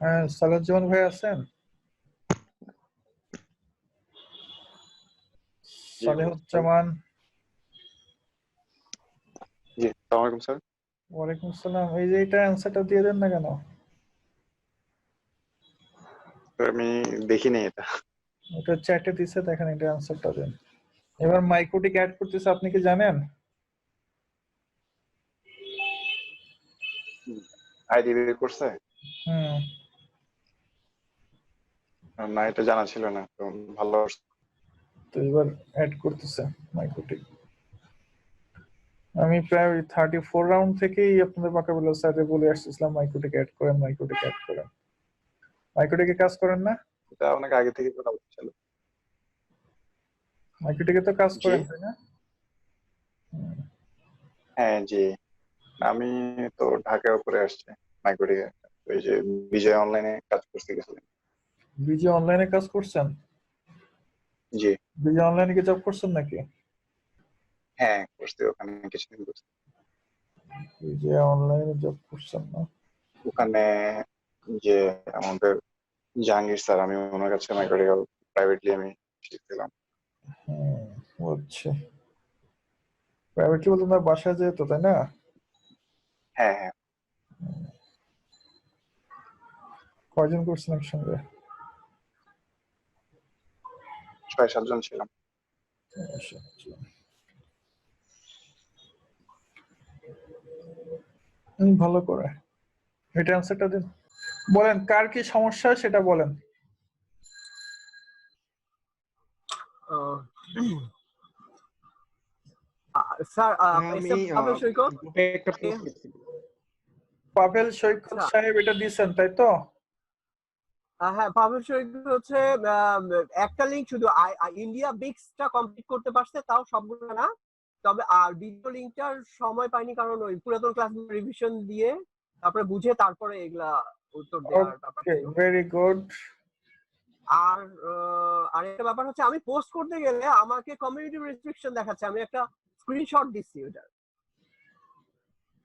হ্যাঁ, সালাজ্জামান ভাই আছেন? জি সালেহুজ্জামান। জি আসসালামু আলাইকুম স্যার। ওয়ালাইকুম আসসালাম। এই যে এটা অ্যান্সারটা দিয়ে দেন না কেন? আমি দেখিনি এটা। ওটা চ্যাটে দিছে, দেখেন এটা অ্যান্সারটা দেন। এবার মাইক্রোটিক অ্যাড করতেছে, আপনি কি জানেন? আইডি বের করছে? হুম। না, এটা জানা ছিল না, তো ভালো করছে। তো এবার অ্যাড করতেছে মাইক্রোটিক। আমি প্রায় 34 রাউন্ড থেকেই আপনাদের বাঁকাবিল্লা স্যারে বলে আসছিলাম মাইক্রোটিক অ্যাড করেন, মাইক্রোটিক অ্যাড করেন। মাইক্রোটিকে কাজ করেন না? এটা অনেক আগে থেকে কথা বলছিল। মাইক্রোটিকে তো কাজ জি করেন, তাই না? হুম। হ্যাঁ জি। আমি তো ঢাকার উপরে আসছি মাইক্রোটিকে। ওই যে বিজয় অনলাইনে কাজ করতে গেছিলাম। বিজি অনলাইনে কাজ করছেন? জি বিজি অনলাইনে কি জব করছেন নাকি? হ্যাঁ করছি, ওখানে কিছুদিন করছি। বিজি অনলাইনে জব করছেন না? ওখানে যে আমাদের জাহাঙ্গীর স্যার, আমি ওনার কাছে মাইক্রোটিক্যাল প্রাইভেটলি আমি শিখছিলাম। হুম, বুঝছি। প্রাইভেটলি বলতে না, বাসায় যেত, তাই না? হ্যাঁ হ্যাঁ, কয়জন করছেন একসঙ্গে? 6-7 জন ছিলাম। আচ্ছা, আচ্ছা। ভালো করে এটা অ্যান্সারটা দিন। বলেন কার কি সমস্যা সেটা বলেন। স্যার হ্যাঁ, আমি এসএম পাবেল সৈকত। গ্রুপে একটা পোস্ট করছি। পাভেল সৈকত আচ্ছা, সাহেব এটা দিয়েছেন, তাই তো? হ্যাঁ পাবেল সৈকত হচ্ছে একটা লিঙ্ক শুধু ইন্ডিয়া বিক্সটা কমপ্লিট করতে পারছে, তাও সবগুলো না। তবে আর দ্বিতীয় লিঙ্কটার সময় পাইনি, কারণ ওই পুরাতন ক্লাসগুলো রিভিশন দিয়ে তারপরে বুঝে তারপরে এগুলা উত্তর দেওয়ার ব্যাপার ওকে, ছিল। Very good. আর আরেকটা ব্যাপার হচ্ছে, আমি পোস্ট করতে গেলে আমাকে কমিউনিটি রেস্ট্রিকশন দেখাচ্ছে। আমি একটা স্ক্রিনশট দিচ্ছি ওটা।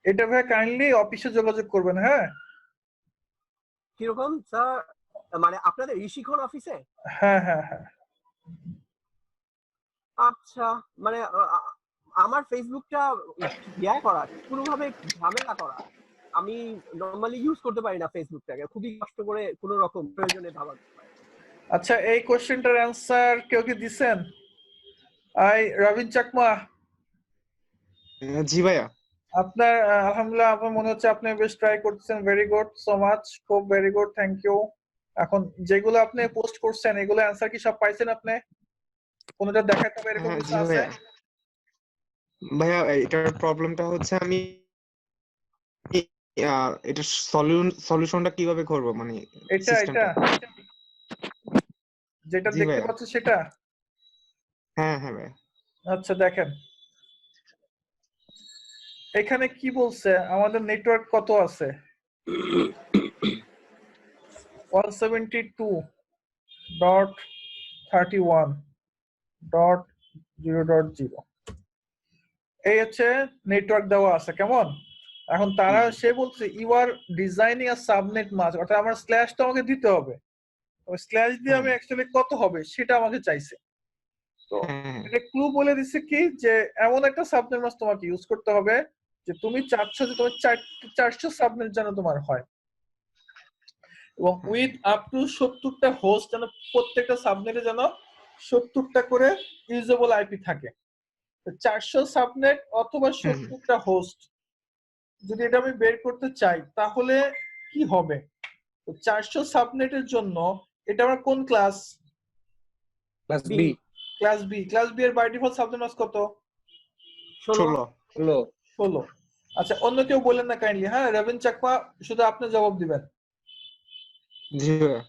এটা ভাই কাইন্ডলি অফিসে যোগাযোগ করবেন, হ্যাঁ? কিরকম স্যার? মানে আপনাদের ঋষিখন অফিসে? হ্যাঁ হ্যাঁ হ্যাঁ। আচ্ছা, মানে আমার ফেসবুকটা ইয়া করা, কোনোভাবে ঝামেলা করা। আমি নর্মালি ইউজ করতে পারি না ফেসবুকটাকে, খুবই কষ্ট করে কোনো রকম প্রয়োজনে ভাবা। আচ্ছা, এই কোশ্চেনটার অ্যান্সার কেউ কি দিছেন? রবিন চাকমা, জি ভাইয়া। আপনার আলহামদুলিল্লাহ, আপনার মনে হচ্ছে আপনি বেশ ট্রাই করতেছেন। ভেরি গুড, সো মাচ, খুব ভেরি গুড, থ্যাংক ইউ। এখন যেগুলো আপনি পোস্ট করছেন এগুলো অ্যান্সার কি সব পাইছেন আপনি? কোনটা দেখাতে হবে এরকম কিছু জি আছে? ভাইয়া। ভাইয়া এটার প্রবলেমটা হচ্ছে আমি এটা সলিউশনটা কিভাবে করব, মানে এটা সিস্টেমটা। যেটা জি দেখতে ভাইয়া। পাচ্ছ সেটা? হ্যাঁ হ্যাঁ ভাইয়া। আচ্ছা দেখেন, এখানে কি বলছে, আমাদের নেটওয়ার্ক কত আছে? 172.31.0.0। এই হচ্ছে নেটওয়ার্ক দেওয়া আছে, কেমন? এখন তারা সে বলছে you are designing a subnet mask, অর্থাৎ আমার স্ল্যাশটা আমাকে দিতে হবে। স্ল্যাশ দিয়ে আমি অ্যাকচুয়ালি কত হবে সেটা আমাকে চাইছে। তো হ্যাঁ এটা ক্লু বলে দিচ্ছে কি, যে এমন একটা সাবনেট মাস্ক তোমাকে ইউজ করতে হবে যে তুমি চাচ্ছ যে তোমার 400 সাবনেট যেন তোমার হয়, এবং উইথ আপ টু 70টা হোস্ট, যেন প্রত্যেকটা সাবনেটে যেন 70টা করে ইউজেবল আইপি থাকে। 400 সাবনেট অথবা 70টা হোস্ট, যদি এটা আমি বের করতে চাই তাহলে কি হবে? 400 সাবনেটের জন্য এটা আমার কোন class? Class B. Class B এর বাই ডিফল্ট সাবনেট মাস্ক কত? 16। 16। আচ্ছা, অন্য কেউ বলেন না কাইন্ডলি, হ্যাঁ? রবিন চাকমা, শুধু আপনি জবাব দিবেন। জি ভাইয়া।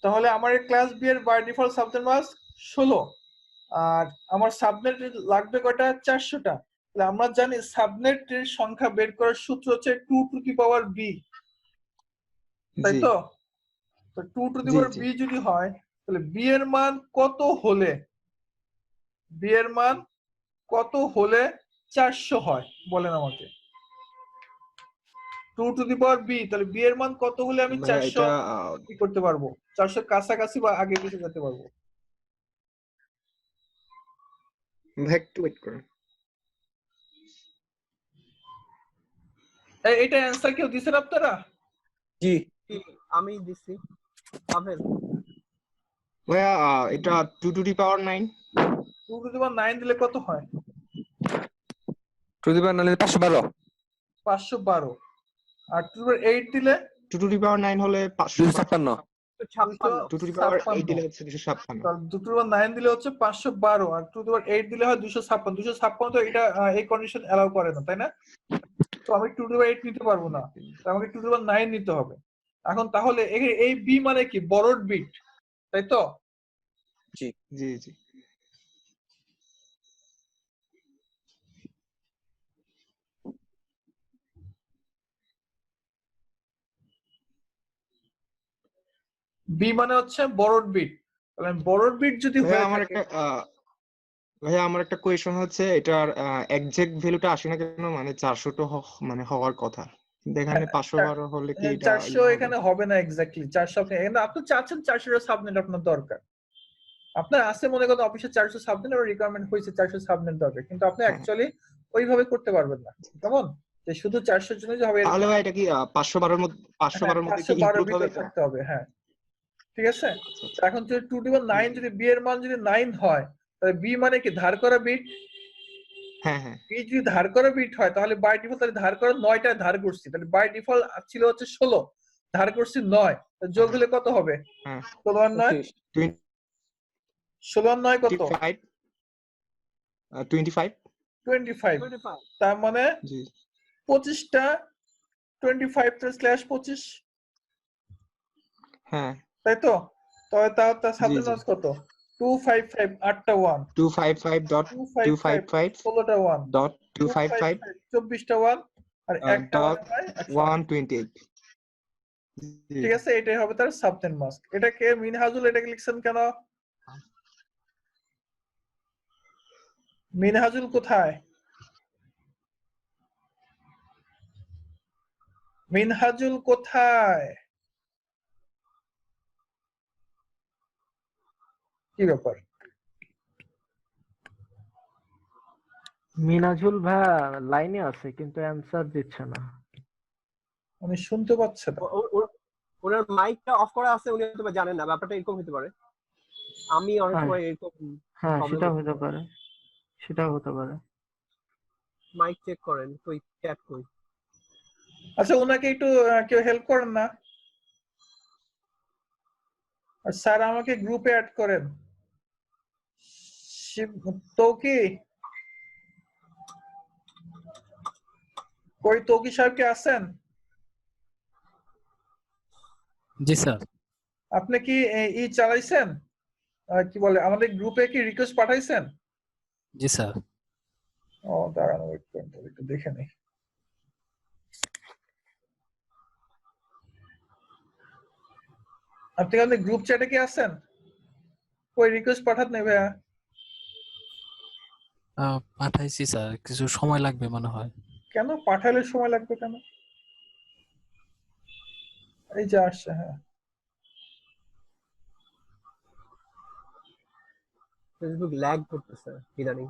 তাহলে আমার এই ক্লাস বি এর বাই ডিফল্ট সাবনেট মাস্ক 16, আর আমার সাবনেট লাগবে কয়টা? 400টা। তাহলে আমরা জানি সাবনেটের সংখ্যা বের করার সূত্র হচ্ছে 2 টু দি পাওয়ার বি, তাই জি তো? তো 2 to the G power G. B যদি হয়, তাহলে বি এর মান কত হলে, বি এর মান কত হলে 400 হয় বলেন আমাকে। 2 টু দি পাওয়ার বি, তাহলে বি এর মান কত হলে আমি ভাইয়া 400 এটা কি করতে পারবো, 400 কাছাকাছি বা আগে পিছে যেতে পারবো? ভাই একটু ওয়েট করুন। এটা অ্যান্সার কেউ দিছেন আপনারা? জি। কি আমি দিছি পাভেল। ভাইয়া এটা 2 to the power 9। 2 to the পাওয়ার 9 দিলে কত হয়? 2 to the power 9 512। 512। R 2 to the পাওয়ার 8 দিলে 2 টু দি পাওয়ার 9 হলে 512। 256 2 টু দি পাওয়ার 8 দিলে 256। হচ্ছে 256। তাহলে 2 টু দি পাওয়ার 9 দিলে হচ্ছে 512, আর 2 টু দি পাওয়ার 8 দিলে হয় 256। 256 তো এটা এই কন্ডিশন এলাও করে না, তাই না? তো আমি 2 টু দি পাওয়ার 8 নিতে পারবো না, তো আমাকে 2 টু দি পাওয়ার 9 নিতে হবে। এখন তাহলে এই বি মানে কি, বড়ড বিট, তাই তো? জি জি। বি মানে হচ্ছে বড়ড বিট। তাহলে বড়ড বিট যদি ভাইয়া হয়ে আমার থাকে, একটা ভাইয়া আমার একটা কোয়েশ্চন হচ্ছে এটার এক্সাক্ট ভ্যালুটা আসে না কেন, মানে 400 তো মানে হওয়ার কথা, কিন্তু এখানে 512 হলে কি এটা 400 হবে? এখানে হবে না এক্স্যাক্টলি 400। আপনি চাচ্ছেন 400 সাবনেট আপনার দরকার, আপনার আছে মনে করেন অফিসে 400 সাবনেট আর রিকোয়ারমেন্ট হয়েছে 400 সাবনেট দরকার, কিন্তু আপনি হ্যাঁ, অ্যাকচুয়ালি ওইভাবে করতে পারবেন না। কেমন যে শুধু 400 এর জন্য যে হবে তাহলে এরকম। ভাই এটা কি 512 মধ্যে হ্যাঁ, 512 কি 512 ইনক্লুড হবে ভিতরে এটা? থাকতে হবে, হ্যাঁ ঠিক আছে। আচ্ছা তো আচ্ছা। এখন যদি 2 টু দি পাওয়ার 9 যদি বি এর মান যদি 9 হয়, তাহলে বি মানে কি ধার করা বিট। হ্যাঁ। বি যদি ধার করা বিট হয় তাহলে বাই ডিফল্ট তাহলে ধার করা 9টা ধার করছি, তাহলে বাই ডিফল্ট ছিল হচ্ছে 16, ধার করছি 9, যোগ হলে কত হবে? হ্যাঁ 16 আর 9, 25। 16 আর 9 কত? 25 25। 25। 25 তার মানে জি 25টা 25 টা স্ল্যাশ 25, হ্যাঁ। তাই তো? তবে তার জি সাবনেট জি। মাস কত? 255, 8টা 1, 255 255.255 16টা 1, dot 255 255 24টা 1, আর একটা 1 dot হয় 128। 128। জি ঠিক আছে, এটাই হবে তার সাবনেট মাস্ক। এটাকে মিনহাজুল এটাকে লিখছেন কেন? মিনহাজুল কোথায়? মিনহাজুল কোথায়? কি ব্যাপার? মিনাজুল ভাইয়া লাইনে আছে কিন্তু অ্যান্সার দিচ্ছে না। উনি শুনতে পাচ্ছে না। ওনার মাইকটা অফ করা আছে, উনি হয়তো বা জানেন না, ব্যাপারটা এরকম হতে পারে। আমি অনেক হ্যাঁ সময় এরকম হ্যাঁ প্রবলেম সেটাও হতে হতে পারে। পারে, সেটাও হতে পারে। মাইক চেক করেন, কই চ্যাট কই। আচ্ছা, ওনাকে একটু কেউ হেল্প করেন না? আর স্যার আমাকে গ্রুপে অ্যাড করেন। তৌকি, কই তৌকি সাহেব কি আছেন? জি স্যার। আপনি কি ই চালাইছেন, কি বলে আমাদের গ্রুপে কি রিকোয়েস্ট পাঠাইছেন? জি স্যার। ও দাঁড়ান, ওয়েট করেন তাহলে একটু দেখে নেই। আপনি আমাদের গ্রুপ চ্যাটে কি আছেন? কই রিকোয়েস্ট পাঠাত নাই ভাইয়া? পাঠাইছি স্যার, কিছু সময় লাগবে মনে হয়। কেন পাঠাইলে সময় লাগবে কেন? এই যে আসছে, হ্যাঁ। ফেসবুক ল্যাগ করতেছে ইদানিং।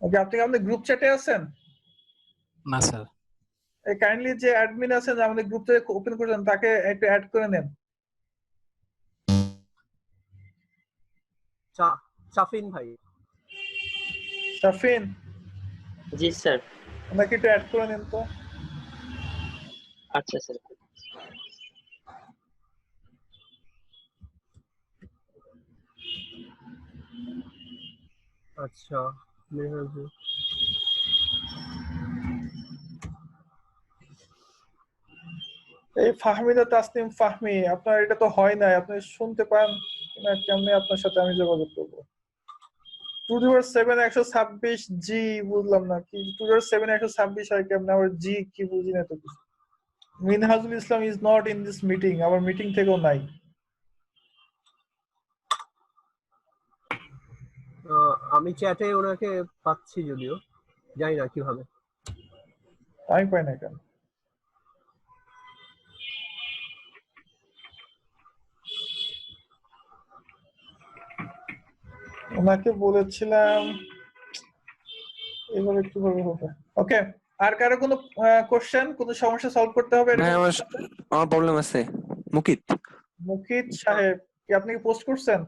ওকে, আপনি কি আমাদের গ্রুপ চ্যাটে আছেন? না স্যার। এই কাইন্ডলি যে অ্যাডমিন আছেন আমাদের গ্রুপ থেকে ওপেন করেছেন তাকে একটু অ্যাড করে নেন। শাফিন ভাই। শাফিন, জি স্যার। ওনাকে একটু অ্যাড করে নেন তো। আচ্ছা স্যার। আচ্ছা মেহরাজুল। এই ফাহমিদা তাসনিম ফাহমি, আপনার এটা তো হয় নাই, আপনি শুনতে পান কিনা কেমনে আপনার সাথে আমি যোগাযোগ করবো? 2/7 126 জি, বুঝলাম না কি 2/7 126 হয় কেমনে, আবার জি কি বুঝি না তো কিছু। Minhajul Islam is not in this meeting, আবার মিটিং থেকেও নাই। আমি চ্যাটে ওনাকে পাচ্ছি যদিও, জানি না কিভাবে। আমি পাই না কেন? ওনাকে বলেছিলাম এভাবে কিভাবে হবে। ওকে, আর কারো কোনো কোশ্চেন, কোনো সমস্যা সলভ করতে হবে ভাই এরকম? আমার প্রবলেম আছে। মুকিত, মুকিত সাহেব কি আপনি পোস্ট করছেন?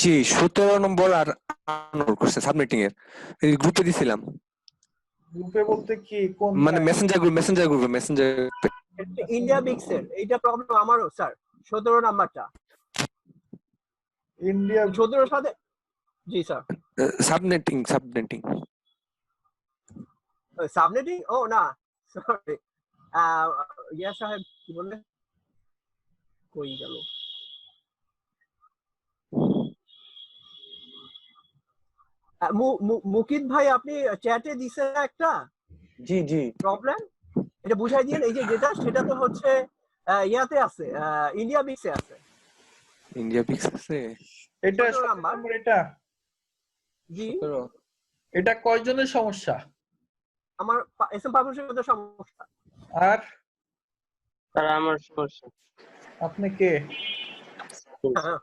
জি 17 নম্বর আর আনোর করছে সাবমিটিং এর, এই গ্রুপে দিছিলাম। গ্রুপে বলতে কি কোন? মানে মেসেঞ্জার গ্রুপে ইন্ডিয়া বিক্সের এইটা প্রবলেম আমারও স্যার, 17 নাম্বারটা। ইন্ডিয়া 17 সাথে, জি স্যার। সাবনেটিং সাবনেটিং, ও না সরি, ইয়া সাহেব কি বললেন, কই গেল? মুকিত ভাই আপনি চ্যাটে দিছেন একটা জি প্রবলেম, এটা বুঝাই দিয়েন। এই যে যেটা সেটা তো হচ্ছে ইয়াতে আছে, ইন্ডিয়া বিক্সে আছে। এটা 17 নাম্বার, নাম্বার, এটা জি। এটা কয়জনের সমস্যা? আমার এস এম পাবলিশের মধ্যে সমস্যা। আর স্যার আমার সমস্যা। আপনি কে? হ্যাঁ,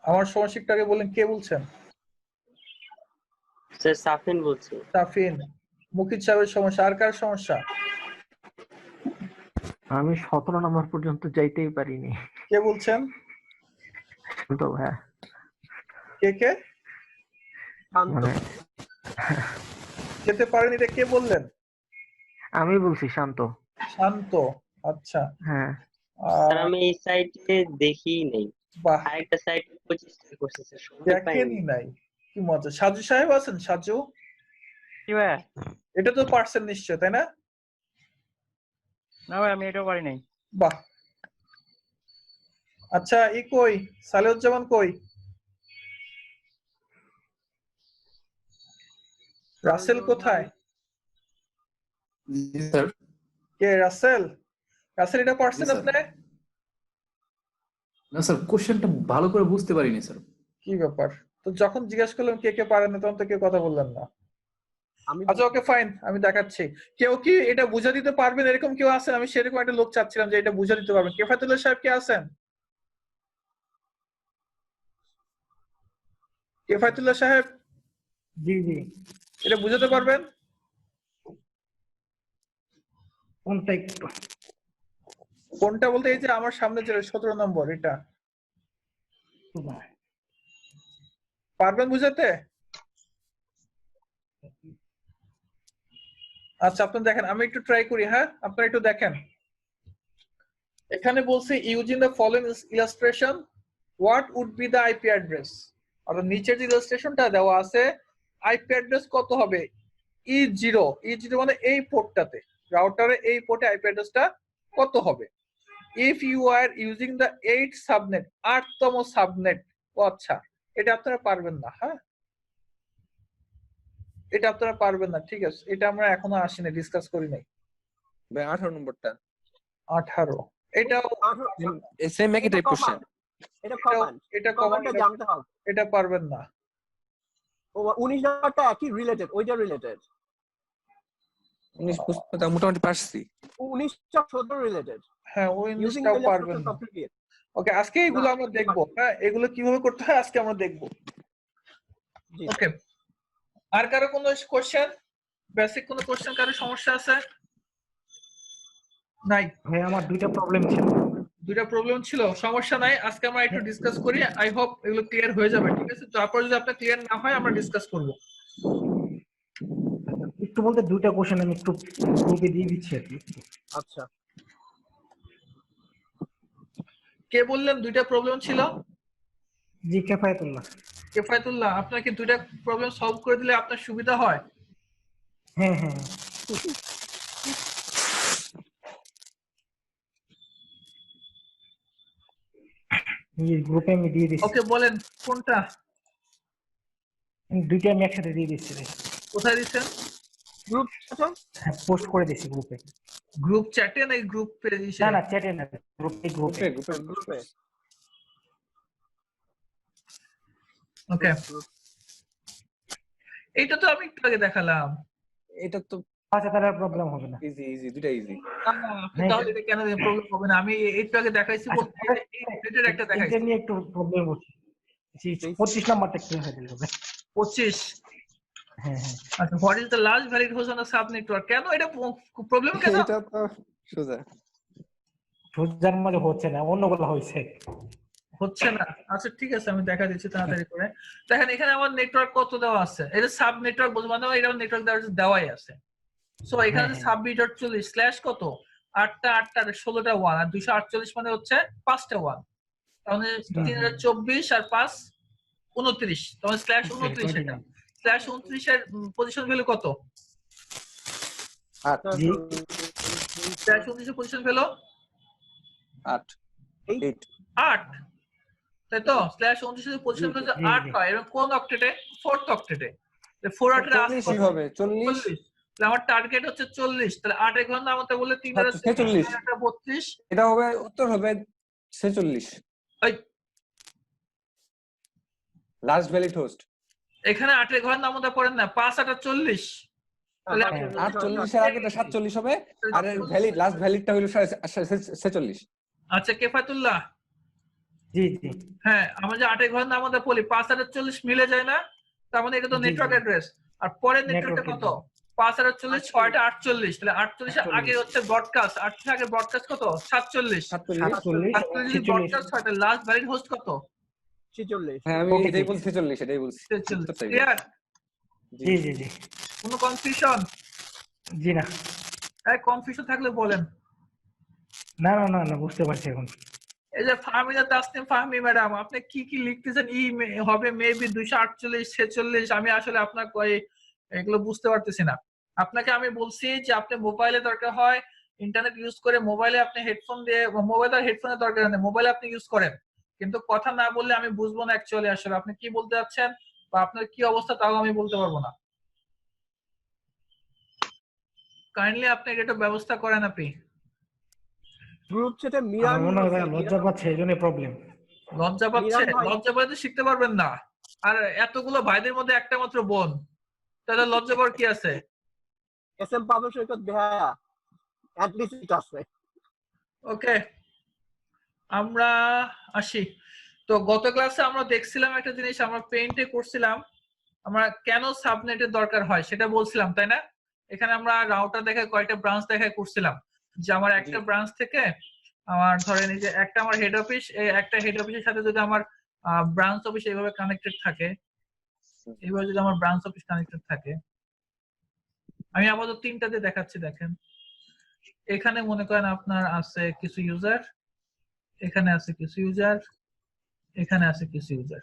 আমার সমস্যাটাকে বলেন, কে বলছেন? স্যার সাফিন বলছি। সাফিন। মুকিত সাহেবের সমস্যা, আর কার সমস্যা? আমি 17 নম্বর পর্যন্ত যাইতেই পারিনি। কে বলছেন? তো হ্যাঁ, কে শান্ত। মানে যেতে পারেন, এটা কে বললেন? আমি বলছি শান্ত। শান্ত, আচ্ছা। হ্যাঁ, স্যার আমি এই সাইটে দেখি নাই, বাহ, আরেকটা সাইটে 25টা করছি স্যার, সময় পাইনি। দেখেনি নাই, কি মজা। সাজু সাহেব আছেন? সাজু, কি ভাই? এটা তো পারছেন নিশ্চয়, তাই না? না ভাই আমি এটাও পারি নাই। বাহ, আচ্ছা। কই সালেউজ্জামান, কই রাসেল, কোথায়? জি স্যার। কে রাসেল? রাসেল এটা পারছেন জি, স্যার। আপনি? না স্যার, কোশ্চেনটা ভালো করে বুঝতে পারিনি স্যার। কি ব্যাপার? তো যখন জিজ্ঞাসা করলাম কে পারেন না, তখন তো কেউ কথা বললেন না। আমি আচ্ছা, ওকে ফাইন, আমি দেখাচ্ছি। কেউ কি এটা বুঝা দিতে পারবেন? এরকম কেউ আছেন? আমি সেরকম একটা লোক চাচ্ছিলাম যে এটা বুঝা দিতে পারবেন। কেফাতুল্লাহ সাহেব কে আছেন? কেফাতুল্লাহ সাহেব, জি এটা বুঝাতে পারবেন? কোনটা একটু কোনটা বলতে এই যে আমার সামনে যে 17 নম্বর, এটা পারবেন বুঝাতে? আচ্ছা, আপনি দেখেন, আমি একটু ট্রাই করি। হ্যাঁ, আপনারা একটু দেখেন। এখানে বলছে using the following illustration what would be the IP address. আর নিচের যে ইলাস্ট্রেশনটা দেওয়া আছে, আইপি অ্যাড্রেস কত হবে? E0 মানে এই পোর্টটাতে, রাউটারে এই পোর্টে আইপি অ্যাড্রেসটা কত হবে? If you are using the 8 subnet, 8তম সাবনেট। ও আচ্ছা, এটা আপনারা পারবেন না। হ্যাঁ, এটা আপনারা পারবেন না, ঠিক আছে। এটা আমরা এখনো আসিনি, ডিসকাস করি নাই। 18 নম্বরটা 18, এটাও সেম একই টাইপ কোশ্চেন। এটা কমান্ড, এটা কমান্ডটা জানতে হবে। এটা পারবেন না। ও 19 নাম্বারটা একই রিলেটেড, ওইটা রিলেটেড। 19 বুঝতে মোটামুটি পারছি। 19টা 17 রিলেটেড। হ্যাঁ, ওই ইউজিং ইংলিশটাও পারবেন না। ওকে, আজকে এগুলো আমরা দেখবো। হ্যাঁ, এগুলো কিভাবে করতে হয় আজকে আমরা দেখবো। ওকে, আর কারো কোনো কোশ্চেন, বেসিক কোনো কোশ্চেন, কারো সমস্যা আছে? নাই ভাই, আমার দুইটা প্রবলেম ছিল। সমস্যা নাই, আজকে আমরা একটু ডিসকাস করি। আই হোপ এগুলো ক্লিয়ার হয়ে যাবে, ঠিক আছে। তারপর যদি আপনার ক্লিয়ার না হয় আমরা ডিসকাস করব। একটু বলতে দুইটা কোশ্চেন আমি একটু গ্রুপে দিয়ে দিচ্ছি আর কি। আচ্ছা, কে বললেন দুইটা প্রবলেম ছিল? জি, কেফায়েতুল্লাহ। কেফায়েতুল্লাহ, আপনার কি দুইটা প্রবলেম সলভ করে দিলে আপনার সুবিধা হয়? হ্যাঁ, এই গ্রুপে আমি দিয়ে দিচ্ছি। ওকে, বলেন কোনটা? দুইটা আমি একসাথে দিয়ে দিচ্ছি। কোথায় দিচ্ছেন? গ্রুপ আছে, হ্যাঁ, পোস্ট করে দিচ্ছি গ্রুপে। গ্রুপ চ্যাটে না গ্রুপ পেজে? না, চ্যাটে না, গ্রুপে। গ্রুপে। ওকে, এইটা তো আমি একটু আগে দেখালাম। এটা তো আচ্ছা তাহলে প্রবলেম হবে না। ইজি ইজি, দুটা ইজি। আপনি তাহলে এটা কেন প্রবলেম হবে না? আমি একটু আগে দেখাইছি বলতে এটার একটা দেখাইছি এটা নিয়ে একটু প্রবলেম হচ্ছে। 25 নাম্বারটা কি হয়ে গেল? 25। হ্যাঁ হ্যাঁ। আচ্ছা, what is the last valid host on the sub network? কেন এটা প্রবলেম কেন? এটা তো সোজা। সোজার মধ্যে হচ্ছে না, অন্যগুলো হয়েছে। হচ্ছে না? আচ্ছা ঠিক আছে, আমি দেখা দিচ্ছি তাড়াতাড়ি করে। দেখেন এখানে আমার নেটওয়ার্ক কত দেওয়া আছে, এটা সাব নেটওয়ার্ক বলতে মানে এটা নেটওয়ার্ক দেওয়াই আছে। সো এখানে সাব বিট 40 স্ল্যাশ কত 8টা 16টা 1 আর 248 মানে হচ্ছে 5টা 1, তাহলে 3024 আর 5 29, তাহলে স্ল্যাশ 29 এটা স্ল্যাশ 29 এর পজিশন ভ্যালু কত? 8 স্ল্যাশ 29 এর পজিশন ভ্যালু 8 8, তাই তো? স্ল্যাশ 29 এর পজিশন ভ্যালু 8 হয় এবং কোন অক্টেটে? 4th অক্টেটে। 4 অক্টেটে আসছে 40 হবে 40। তাহলে আমার টার্গেট হচ্ছে 40, তাহলে 8 এর ঘর নামাতে বলে 3 এর 46 32, এটা হবে উত্তর হবে 46 এই লাস্ট ভ্যালিড হোস্ট। এখানে 8 এর ঘর নামাতে পড়েন না, 5 8 40, তাহলে 48 এর আগেটা 47 হবে আর এর ভ্যালিড লাস্ট ভ্যালিডটা হলো 46। আচ্ছা কেফাতুল্লাহ, জি জি হ্যাঁ আমরা যে 8 এর ঘর নামাতে পড়ি 5 আর 40 মিলে যায় না, তার মানে এটা তো নেটওয়ার্ক অ্যাড্রেস। আর পরের নেটওয়ার্কটা কত? 5 আর 40 6টা 48, তাহলে 48 এর আগে হচ্ছে ব্রডকাস্ট, 48 এর আগে ব্রডকাস্ট কত? 47 47 ব্রডকাস্ট হয়, তাহলে লাস্ট ভ্যালিড হোস্ট কত? 46। হ্যাঁ আমি এটাই বলছি 46 এটাই বলছি। ক্লিয়ার? জি জি জি কোনো কনফিউশন? জি না এই কনফিউশন থাকলে বলেন। না না না না বুঝতে পারছি এখন। এই যে ফাহমিদা তাসনিম ফাহমি ম্যাডাম, আপনি কি কি লিখতেছেন? হবে মেবি 248 46, আমি আসলে আপনার এগুলো বুঝতে পারতেছি না। আপনাকে আমি বলছি যে আপনি মোবাইলে দরকার হয় ইন্টারনেট ইউজ করে, মোবাইলে আপনি হেডফোন দিয়ে, মোবাইল আর হেডফোনের দরকার নেই, মোবাইলে আপনি ইউজ করেন, কিন্তু কথা না বললে আমি বুঝবো না অ্যাকচুয়ালি আসলে আপনি কি বলতে যাচ্ছেন বা আপনার কি অবস্থা তাও আমি বলতে পারবো না। কাইন্ডলি আপনি এটা ব্যবস্থা করেন আপনি। গ্রুপ চ্যাটে মিরান আমার মনে হয় ভাই লজ্জা পাচ্ছে, এইজন্য প্রবলেম। লজ্জা পাচ্ছে? মিরান ভাই। লজ্জা পাইতে শিখতে পারবেন না। আর এতগুলো ভাইদের মধ্যে একটা মাত্র বোন, তাহলে লজ্জা পাওয়ার কি আছে? এসএম পাবল সৈকত বেহায়া অ্যাট লিস্ট এটা আছে। ওকে, আমরা আসি। তো গত ক্লাসে আমরা দেখছিলাম একটা জিনিস, আমরা পেইন্টে করছিলাম আমরা কেন সাবনেটের দরকার হয় সেটা বলছিলাম, তাই না? এখানে আমরা রাউটার দেখে কয়টা ব্রাঞ্চ দেখায় করছিলাম যে আমার একটা ব্রাঞ্চ থেকে আমার ধরেন এই যে একটা আমার হেড অফিস, এই একটা হেড অফিসের সাথে যদি আমার ব্রাঞ্চ অফিস এইভাবে কানেক্টেড থাকে, এইভাবে যদি আমার ব্রাঞ্চ অফিস কানেক্টেড থাকে, আমি আপাতত 3টাতে দেখাচ্ছি। দেখেন এখানে মনে করেন আপনার আছে কিছু ইউজার, এখানে আছে কিছু ইউজার, এখানে আছে কিছু ইউজার।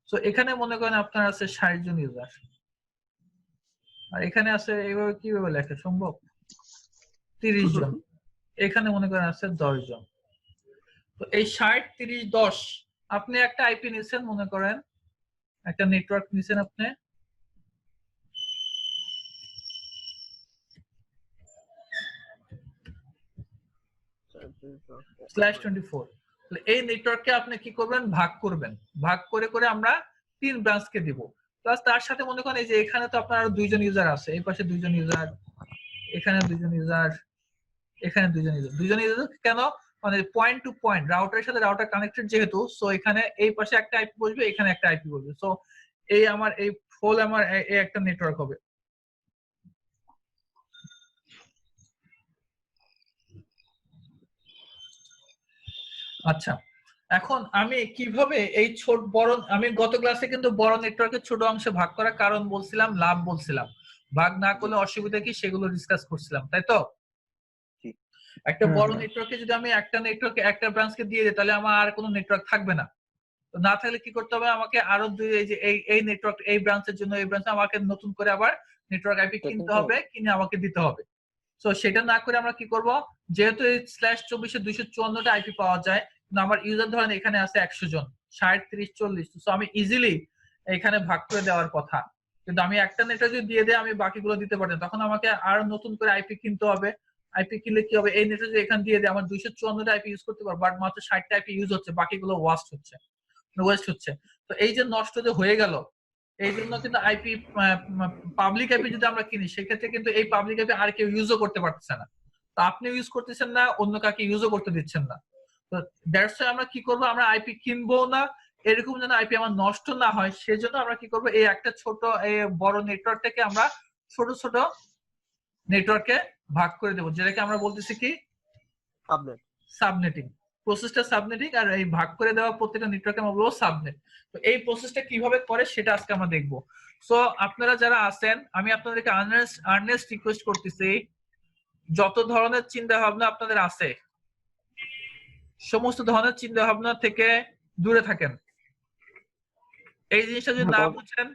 সো এখানে মনে করেন আপনার আছে 60 জন ইউজার, আর এখানে আছে এইভাবে কিভাবে লেখা সম্ভব 30 জন, এখানে মনে করেন আছে 10 জন। তো এই 60 30 10 আপনি একটা আইপি নিছেন, মনে করেন একটা নেটওয়ার্ক নিছেন আপনি, /24, এই নেটওয়ার্ককে আপনি কি করবেন? ভাগ করবেন, ভাগ করে করে আমরা 3 ব্রাঞ্চকে দিব। প্লাস তার সাথে মনে করেন এই যে এখানে তো আপনার আরো 2 জন ইউজার আছে, এই পাশে 2 জন ইউজার, এখানে 2 জন ইউজার, এখানে 2 জন ইউজার। 2 জন ইউজার কেন? মানে পয়েন্ট টু পয়েন্ট রাউটারের সাথে রাউটার কানেক্টেড যেহেতু, সো এখানে এই পাশে একটা আইপি বসবে, এখানে একটা আইপি বসবে। সো এই আমার এই হোল আমার এই একটা নেটওয়ার্ক হবে। আচ্ছা, এখন আমি কিভাবে এই ছোট বড়, আমি গত ক্লাসে কিন্তু বড় নেটওয়ার্কের ছোট অংশে ভাগ করার কারণ বলছিলাম, লাভ বলছিলাম, ভাগ না করলে অসুবিধা কি সেগুলো ডিসকাস করছিলাম, তাই তো? একটা বড় নেটওয়ার্কে যদি আমি একটা নেটওয়ার্কে একটা ব্রাঞ্চকে দিয়ে দিই তাহলে আমার আর কোনো নেটওয়ার্ক থাকবে না। তো না থাকলে কি করতে হবে? আমাকে আরো এই যে এই নেটওয়ার্ক এই ব্রাঞ্চের জন্য এই ব্রাঞ্চে আমাকে নতুন করে আবার নেটওয়ার্ক আইপি কিনতে হবে, কিনে আমাকে দিতে হবে। সো সেটা না করে আমরা কি করব? যেহেতু এই /24 এ 254টা আইপি পাওয়া যায়, কিন্তু আমার ইউজার ধরেন এখানে আছে 100 জন, 60 30 40, সো আমি ইজিলি এখানে ভাগ করে দেওয়ার কথা, কিন্তু আমি একটা নেটওয়ার্ক যদি দিয়ে দেই আমি বাকিগুলো দিতে পারতাম, তখন আমাকে আর নতুন করে আইপি কিনতে হবে। আইপি কিনলে কি হবে? এই নেটওয়ার্ক যদি এখানে দিয়ে দেই আমার 254টা আইপি ইউজ করতে পারবো, বাট মাত্র 60টা আইপি ইউজ হচ্ছে, বাকিগুলো ওয়েস্ট হচ্ছে। তো এই যে নষ্ট যে হয়ে গেল, এই জন্য কিন্তু আইপি পাবলিক আইপি যদি আমরা কিনি সেক্ষেত্রে কিন্তু এই পাবলিক আইপি আর কেউ ইউজও করতে পারতেছে না। তো আপনি ইউজ করতেছেন না, অন্য কাকে ইউজও করতে দিচ্ছেন না। তো দ্যাটস ওয়াই আমরা কি করব, আমরা আইপি কিনবো না, এরকম যেন আইপি আমার নষ্ট না হয় সেজন্য আমরা কি করব, এই একটা ছোট এই বড় নেটওয়ার্কটাকে আমরা ছোট ছোট নেটওয়ার্কে ভাগ করে দেবো, যেটাকে আমরা বলতেছি কি সাবনেট। সাবনেটিং। প্রসেসটা সাবনেটিং, আর এই ভাগ করে দেওয়া প্রত্যেকটা নেটওয়ার্কে আমরা বলবো সাবনেট। তো এই প্রসেসটা কিভাবে করে সেটা আজকে আমরা দেখবো। সো আপনারা যারা আছেন, আমি আপনাদেরকে আর্নেস্ট রিকোয়েস্ট করতেছি, যত ধরনের চিন্তা ভাবনা আপনাদের আছে সমস্ত ধরনের চিন্তা ভাবনা থেকে দূরে থাকেন। এই জিনিসটা যদি না বুঝেন,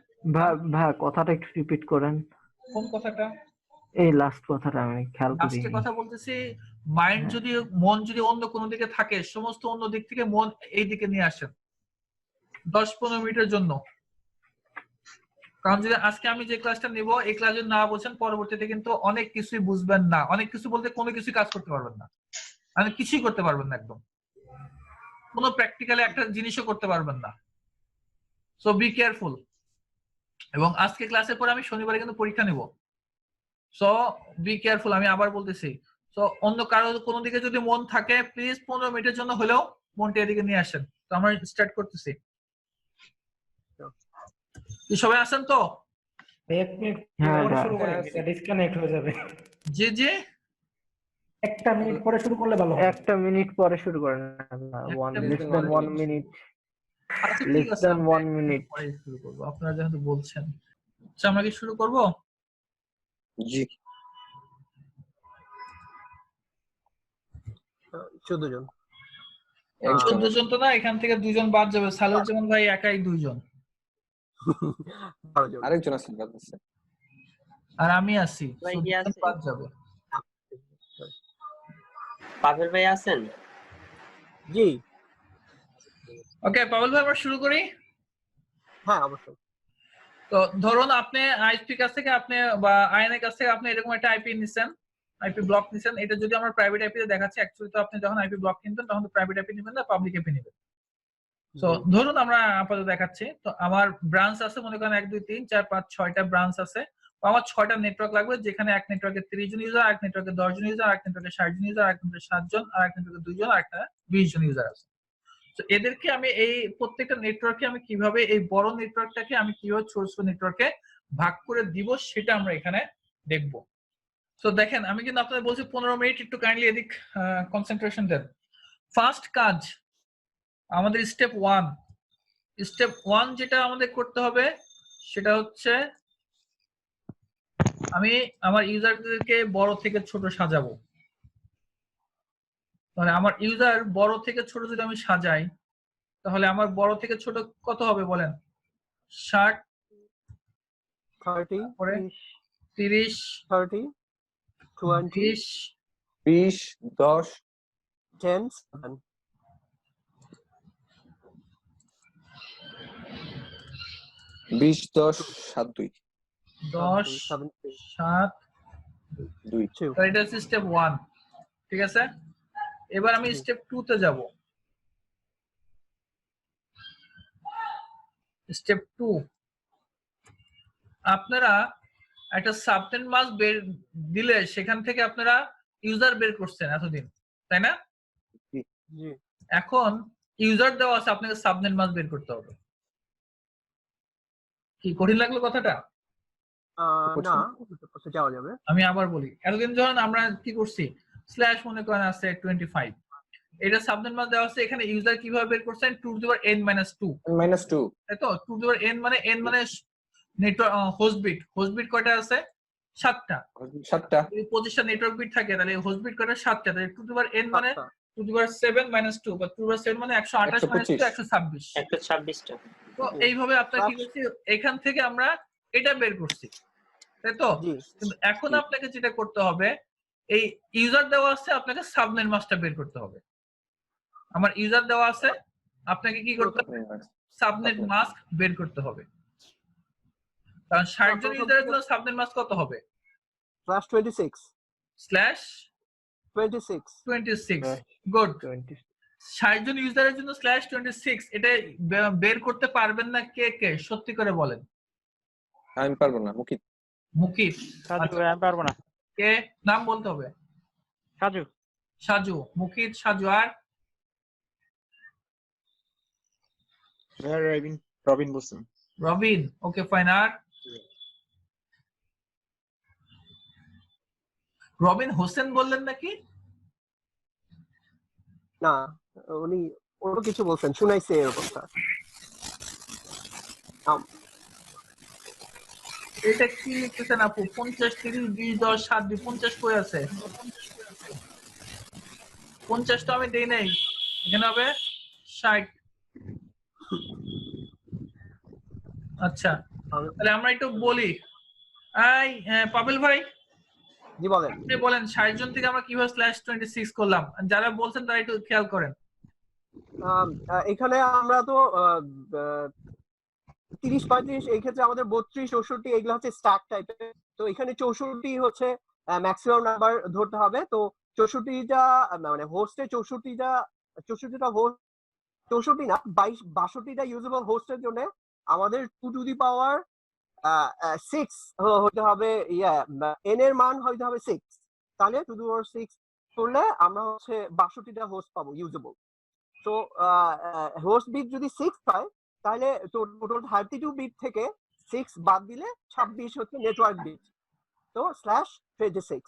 ভাই কথাটা একটু রিপিট করেন। কোন কথাটা? এই লাস্ট কথাটা আমি খেয়াল করি। লাস্টে কথা বলতেছি, মাইন্ড যদি মন যদি অন্য কোনো দিকে থাকে, সমস্ত অন্য দিক থেকে মন এই দিকে নিয়ে আসেন 10-15 মিনিটের জন্য। কারণ যদি আজকে আমি যে ক্লাসটা নিব এই ক্লাস যদি না বোঝেন পরবর্তীতে কিন্তু অনেক কিছুই বুঝবেন না। অনেক কিছু বলতে কোনো কিছুই কাজ করতে পারবেন না, মানে কিছুই করতে পারবেন না, একদম কোনো প্র্যাকটিক্যালি একটা জিনিসও করতে পারবেন না। So be careful. এবং আজকে ক্লাসের পরে আমি শনিবারে কিন্তু পরীক্ষা নিব। সো বি কেয়ারফুল, আমি আবার বলতেছি। সো অন্য কারো কোনো দিকে যদি মন থাকে প্লিজ 15 মিনিটের জন্য হলেও মনটা এদিকে নিয়ে আসেন। তো আমরা স্টার্ট করতেছি। সবাই আছেন তো? এক মিনিট পরে শুরু করেন, ডিসকানেক্ট হয়ে যাবে। জি জি, একটা মিনিট পরে শুরু করলে ভালো হয়। একটা মিনিট পরে শুরু করেন। less than 1 minute, আচ্ছা ঠিক less আছে, than আমরা 1 minute। পরে শুরু করব, আপনারা যেহেতু বলছেন। আচ্ছা আমরা কি শুরু করব? জি 14 জন। 14 জন তো না, এখান থেকে 2 জন বাদ যাবে। সালুজ্জামান ভাই একাই 2 জন, 12 জন। আরেকজন আছেন বাদ আছে। আর আমি আছি, ভাই কি 2 জন আছে? বাদ যাবে। পাভেল ভাই আছেন? জি ওকে পাবল ভাই আমরা শুরু করি। হ্যাঁ অবশ্যই। তো ধরুন আপনি আইএসপি কাছ থেকে আপনি বা আইএনএ কাছ থেকে আপনি এরকম একটা আইপি নিছেন, আইপি ব্লক নিছেন। এটা যদি আমরা প্রাইভেট আইপি তে দেখাচ্ছি, অ্যাকচুয়ালি তো আপনি যখন আইপি ব্লক কিনবেন তখন তো প্রাইভেট আইপি নেবেন না, পাবলিক আইপি নেবেন। তো ধরুন আমরা আপাতত দেখাচ্ছি, তো আমার ব্রাঞ্চ আছে মনে করেন 1 2 3 4 5 6টা ব্রাঞ্চ আছে। তো আমার 6টা নেটওয়ার্ক লাগবে, যেখানে এক নেটওয়ার্কে 30 জন ইউজার, এক নেটওয়ার্কে 10 জন ইউজার, এক নেটওয়ার্কে 60 জন ইউজার, এক নেটওয়ার্কে 7 জন, আর এক নেটওয়ার্কে 2 জন, আর একটা 20 জন ইউজার আছে। তো এদেরকে আমি এই প্রত্যেকটা নেটওয়ার্কে আমি কিভাবে এই বড় নেটওয়ার্কটাকে আমি কিভাবে ছোট ছোট নেটওয়ার্কে ভাগ করে দিব সেটা আমরা এখানে দেখব। তো দেখেন আমি কিন্তু আপনাদের বলছি 15 মিনিট, একটু কাইন্ডলি এদিক কনসেন্ট্রেশন দেন। ফার্স্ট কাজ আমাদের স্টেপ 1। স্টেপ 1 যেটা আমাদের করতে হবে সেটা হচ্ছে আমি আমার ইউজারদেরকে বড় থেকে ছোট সাজাবো। মানে আমার ইউজার বড় থেকে ছোট যদি আমি সাজাই তাহলে আমার বড় থেকে ছোট কত হবে বলেন? 60, 30, পরে 30, 30, 20, 20, 10, 10, 7, 20, 10, 7, 2, 10, 7, 7, 2। 2। এটা হচ্ছে স্টেপ 1, ঠিক আছে? এবার আমি স্টেপ 2 তে যাব। স্টেপ 2 আপনারা একটা সাবনেট মাস্ক বের দিলে সেখান থেকে আপনারা ইউজার বের করছেন এতদিন, তাই না? জি এখন ইউজার দেওয়া আছে, আপনাকে সাবনেট মাস্ক বের করতে হবে। কি কঠিন লাগলো কথাটা? না ওটা যাওয়া যাবে। আমি আবার বলি, এতদিন যখন আমরা কি করছি, স্ল্যাশ মনে করেন আছে 25, এটা সাবনেট মাস্ক দেওয়া আছে, এখানে ইউজার কিভাবে বের করছেন 2 টু দি পাওয়ার n - 2, তাই তো? 2 টু দি পাওয়ার n মানে নেটওয়ার্ক হোস্ট বিট কয়টা আছে? 7টা। যদি 25টা নেটওয়ার্ক বিট থাকে তাহলে হোস্ট বিট কয়টা? 7টা। তাহলে 2 টু দি পাওয়ার n মানে 2 টু দি পাওয়ার 7 - 2 বা 2 টু দি পাওয়ার 7 মানে 128 - 2 126। 126টা। তো এইভাবে আপনারা কি করছি, এখান থেকে আমরা এটা বের করছি, তাই তো? জি কিন্তু এখন আপনাকে যেটা করতে হবে, এই ইউজার দেওয়া আছে, আপনাকে সাবনেট মাস্কটা বের করতে হবে। আমার ইউজার দেওয়া আছে, আপনাকে কি করতে হবে? সাবনেট মাস্ক বের করতে হবে। কারণ 60 জন ইউজারের জন্য সাবনেট মাস্ক কত হবে? /26 /26 গুড। 60 জন ইউজারের জন্য /26 এটা বের করতে পারবেন না কে কে? সত্যি করে বলেন। আমি পারবো না, মুকিত। মুকিত। সাজু আচ্ছা, ভাই আমি পারবো না। কে নাম বলতে হবে? সাজু। সাজু, মুকিত, সাজু, আর ভাইয়া রবিন বলছেন। রবিন। Okay fine. আর রবিন হোসেন বললেন নাকি? না, উনি অন্য কিছু বলছেন, শুনাইছে এরকমটা। এটা কি লিখতেছেন আপু? 50, 30, 20, 10, 7, 2, 50 কই আছে? 50 তো আমি দেই নাই, এখানে হবে 60। আচ্ছা, তাহলে আমরা একটু বলি। পাবেল ভাই, জি বলেন। আপনি বলেন 60 জন থেকে আমরা কিভাবে /26 করলাম? যারা বলছেন তারা একটু খেয়াল করেন। এখানে আমরা তো 30, 35, এই ক্ষেত্রে আমাদের 32, 64 এগুলো হচ্ছে স্ট্যাক টাইপের। তো এখানে 64 হচ্ছে ম্যাক্সিমাম নাম্বার ধরতে হবে। তো 64টা মানে হোস্টে 64টা হোস্ট, 64 না 62টা ইউজেবল হোস্টের জন্য আমাদের 2 টু দি পাওয়ার 6 হতে হবে, n এর মান হতে হবে 6। তাহলে 2 টু দি পাওয়ার 6 করলে আমরা হচ্ছে 62টা হোস্ট পাবো ইউজেবল। তো হোস্ট বিট যদি 6 হয় তাহলে টোটাল 32 বিট থেকে 6 বাদ দিলে 26 হচ্ছে নেটওয়ার্ক বিট। তো /26।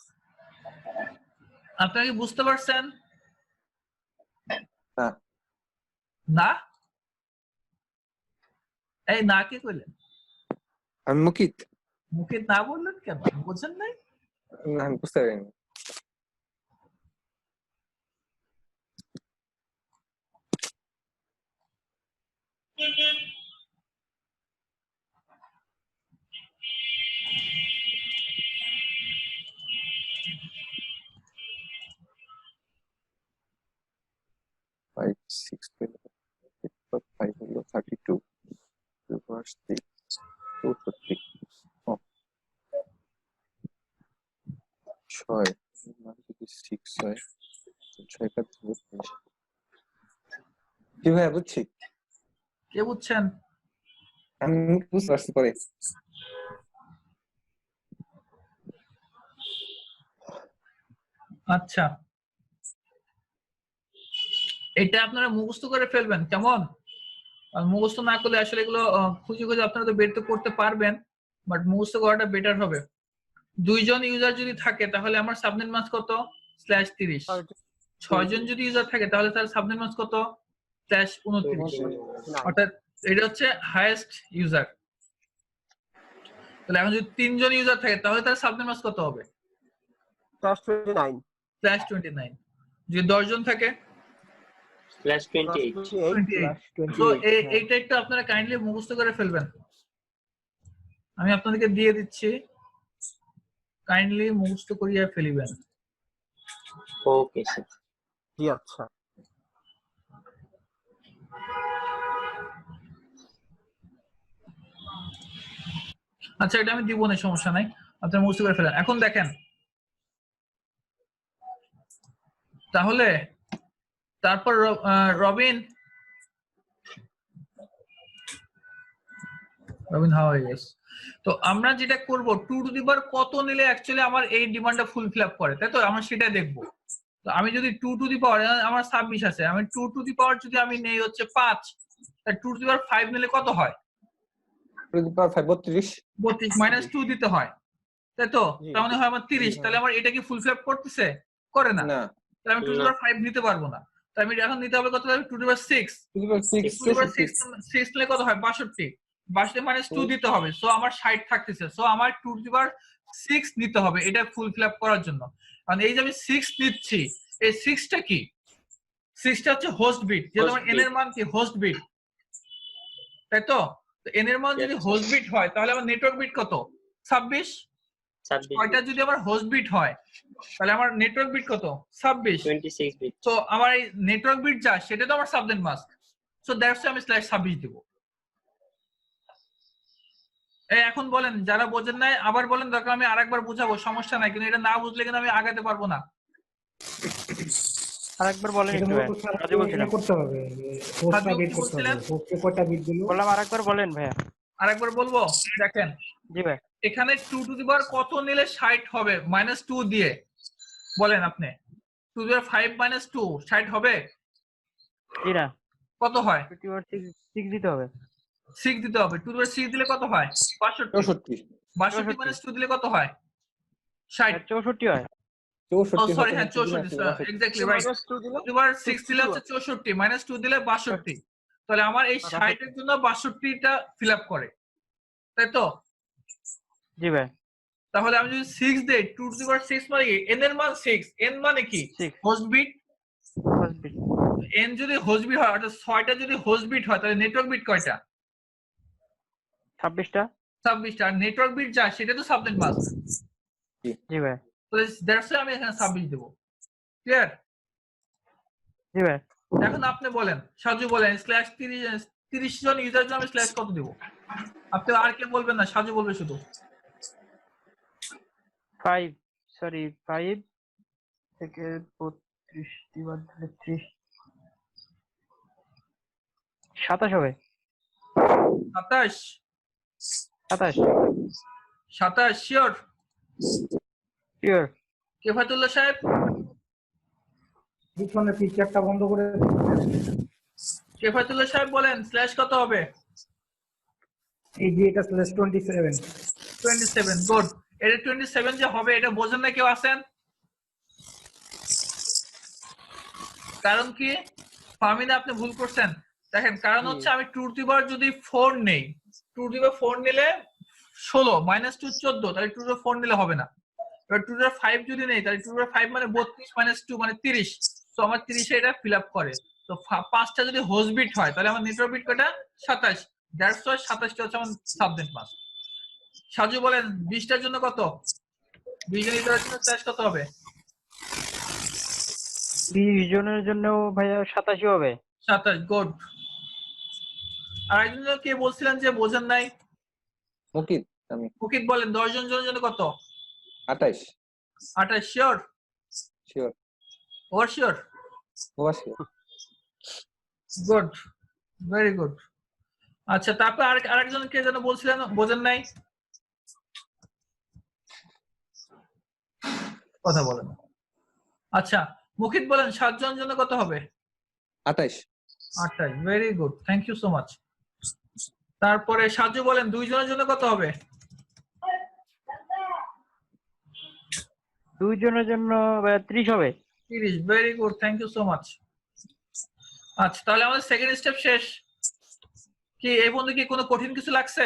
আপনারা কি বুঝতে পারছেন? না। না? এই না কি কইলেন? আমি মুকিত। মুকিত না বললেন কেন? বুঝছেন নাই? না, আমি বুঝতে পারিনি। Five, 6, 5 হলো 32, 2 + 6, 64। ও 6 মানে যদি 6 হয়, 6 টা 32। কি ভাই বুঝছি? কে বুঝছেন? আমি বুঝতে পারছি পরে। আচ্ছা, এটা আপনারা মুখস্থ করে ফেলবেন, কেমন? মুখস্থ না করলে আসলে এগুলো খুঁজে খুঁজে আপনারা তো বের তো করতে পারবেন, বাট মুখস্থ করাটা বেটার হবে। 2 জন ইউজার যদি থাকে তাহলে আমার সাবনেট মাস কত? /30। 6 জন যদি ইউজার থাকে তাহলে তার সাবনেট মাস কত? /29। অর্থাৎ এটা হচ্ছে হাইয়েস্ট ইউজার। তাহলে এখন যদি 3 জন ইউজার থাকে তাহলে তার সাবনেট মাস কত হবে? /29। /29। যদি 10 জন থাকে /28। 28। তো এইটা একটু আপনারা কাইন্ডলি মুখস্থ করে ফেলবেন। আমি আপনাদেরকে দিয়ে দিচ্ছি, কাইন্ডলি মুখস্থ করিয়া ফেলিবেন। Okay sir. জি আচ্ছা। আচ্ছা, এটা আমি দিব না, সমস্যা নাই, আপনারা মুখস্থ করে ফেলেন। এখন দেখেন, তাহলে তারপর রবিন হাউ আর ইউ? তো আমরা যেটা করব, 2 টু দি পাওয়ার কত নিলে অ্যাকচুয়ালি আমার এই ডিমান্ডটা ফুলফিল আপ করে, তাই তো? আমরা সেটা দেখব। তো আমি যদি 2 টু দি পাওয়ার, আমার 26 আছে, আমি 2 টু দি পাওয়ার যদি আমি নেই হচ্ছে 5, তাহলে 2 টু দি পাওয়ার 5 নিলে কত হয়? 2 টু দি পাওয়ার 5 32। 32 -2 দিতে হয়, তাই তো? তার মানে হয় আমার 30। তাহলে আমার এটা কি ফুলফিল আপ করতেছে? করে না। না, তাহলে আমি 2 টু দি পাওয়ার 5 নিতে পারবো না। তাই আমি এখন নিতে হবে কত? 2 to the power 6। 2 to the power 6, 2 to the power 6 নিলে কত হয়? 62। 62 - 2 দিতে হবে, সো আমার 60 থাকতেছে। সো আমার 2 টু দি পাওয়ার 6 নিতে হবে এটা ফুলফিল আপ করার জন্য। কারণ এই যে আমি 6 নিচ্ছি, এই 6টা কি? 6টা হচ্ছে হোস্ট বিট, যে তোমার n এর মান কি? হোস্ট বিট, তাই তো? তো n এর মান যদি হোস্ট বিট হয় তাহলে আমার নেটওয়ার্ক বিট কত? 26। 6টা যদি আমার হোস্ট বিট হয় তাহলে আমার নেটওয়ার্ক বিট কত? 26 বিট। তো আমার এই নেটওয়ার্ক বিট যা, সেটা তো আমার সাবনেট মাস্ক। সো দ্যাটস আমি /26 দেব। এখন বলেন, যারা বোঝেন নাই আবার বলেন, দরকার আমি আরেকবার বুঝাবো, সমস্যা নাই, কিন্তু এটা না বুঝলে কিন্তু আমি আগাতে পারবো না। আরেকবার বলেন একটু ভাই। কাজে বলছিলাম। করতে হবে, হোস্টটা বের করতে হবে, হোস্টে কয়টা বিট দিল। বললাম আরেকবার বলেন ভাইয়া। আরেকবার বলবো, দেখেন জি ভাই এখানে 2 টু দি পাওয়ার কত নিলে 60 হবে -2 দিয়ে বলেন আপনি 2 টু দি পাওয়ার 5 - 2 60 হবে জি না কত হয় 6 দিতে হবে 6 দিতে হবে 2 টু দি পাওয়ার 6 দিলে কত হয় 62 62 - 2 দিলে কত হয় 60 64 হয় ও সরি হ্যাঁ 64 এক্স্যাক্টলি রাইট মাইনাস 2 দিলে 2 টু দি পাওয়ার 6 দিলে হচ্ছে 64 -2 দিলে 62 তাহলে আমার এই 60 এর জন্য 62টা ফিল আপ করে তাই তো জি ভাই তাহলে আমি যদি 6 দেই 2 টু দি পাওয়ার 6 মানে কি n এর মান 6 n মানে কি 6 host bit first bit n যদি হোস্ট বিট হয় অর্থাৎ 6টা যদি হোস্ট বিট হয় তাহলে নেটওয়ার্ক বিট কয়টা 26টা 26টা আর নেটওয়ার্ক বিট যা সেটা তো সাবনেট মাস্ক জি ভাই তো দ্যাটস আমি এখানে 26 দেব ক্লিয়ার জি ভাই এখন আপনি বলেন সাজু বলেন /30 জন ইউজার জন্য আমি স্ল্যাশ কত দেব আপনি আর কে বলবেন না সাজু বলবে শুধু 5 থেকে 32 বাদ দিলে 30 27 হবে 27 27 শিওর পিওর কেফাতুল্লাহ সাহেব পিছনের পিকচারটা বন্ধ করে কেফাতুল্লাহ সাহেব বলেন স্ল্যাশ কত হবে এই যে এটা /27 27 গুড এটা 27 যে হবে এটা বোঝেন না কেউ আছেন কারণ কি ফামিনা আপনি ভুল করছেন দেখেন কারণ হচ্ছে আমি 2 টু দি পাওয়ার যদি 4 নেই 2 টু দি পাওয়ার 4 নিলে 16 -2 14 তাহলে 2 টু দি পাওয়ার 4 নিলে হবে না এবার 2 টু দি পাওয়ার 5 যদি নেই তাহলে 2 টু দি পাওয়ার 5 মানে 32 - 2 মানে 30 তো আমার 30 এ এটা ফিল আপ করে তো পাঁচটা যদি হোস্ট বিট হয় তাহলে আমার নেটওয়ার্ক বিট কয়টা 27 দ্যাটস ওয়াই 27টা হচ্ছে আমার সাবনেট মাস্ক সাজু বলেন 20টার জন্য কত 20 জন ইউজারের জন্য স্ল্যাশ কত হবে 20 জনের জন্য ভাইয়া 87 হবে 27 গুড আর একজন কে বলছিলেন যে বোঝেন নাই মুকিত বলেন 10 জনের জন্য কত 28 sure over sure good very good আচ্ছা তারপর আরেকজন কে যেন বলছিলেন বোঝেন নাই কথা বলেন আচ্ছা মুকিত বলেন 7 জনের জন্য কত হবে 28 very good thank you so much তারপরে সাজু বলেন 2 জনের জন্য কত হবে 2 জনের জন্য 30 হবে 30 very good thank you so much আচ্ছা তাহলে আমাদের সেকেন্ড স্টেপ শেষ কি এই বন্ধু কি কোনো কঠিন কিছু লাগছে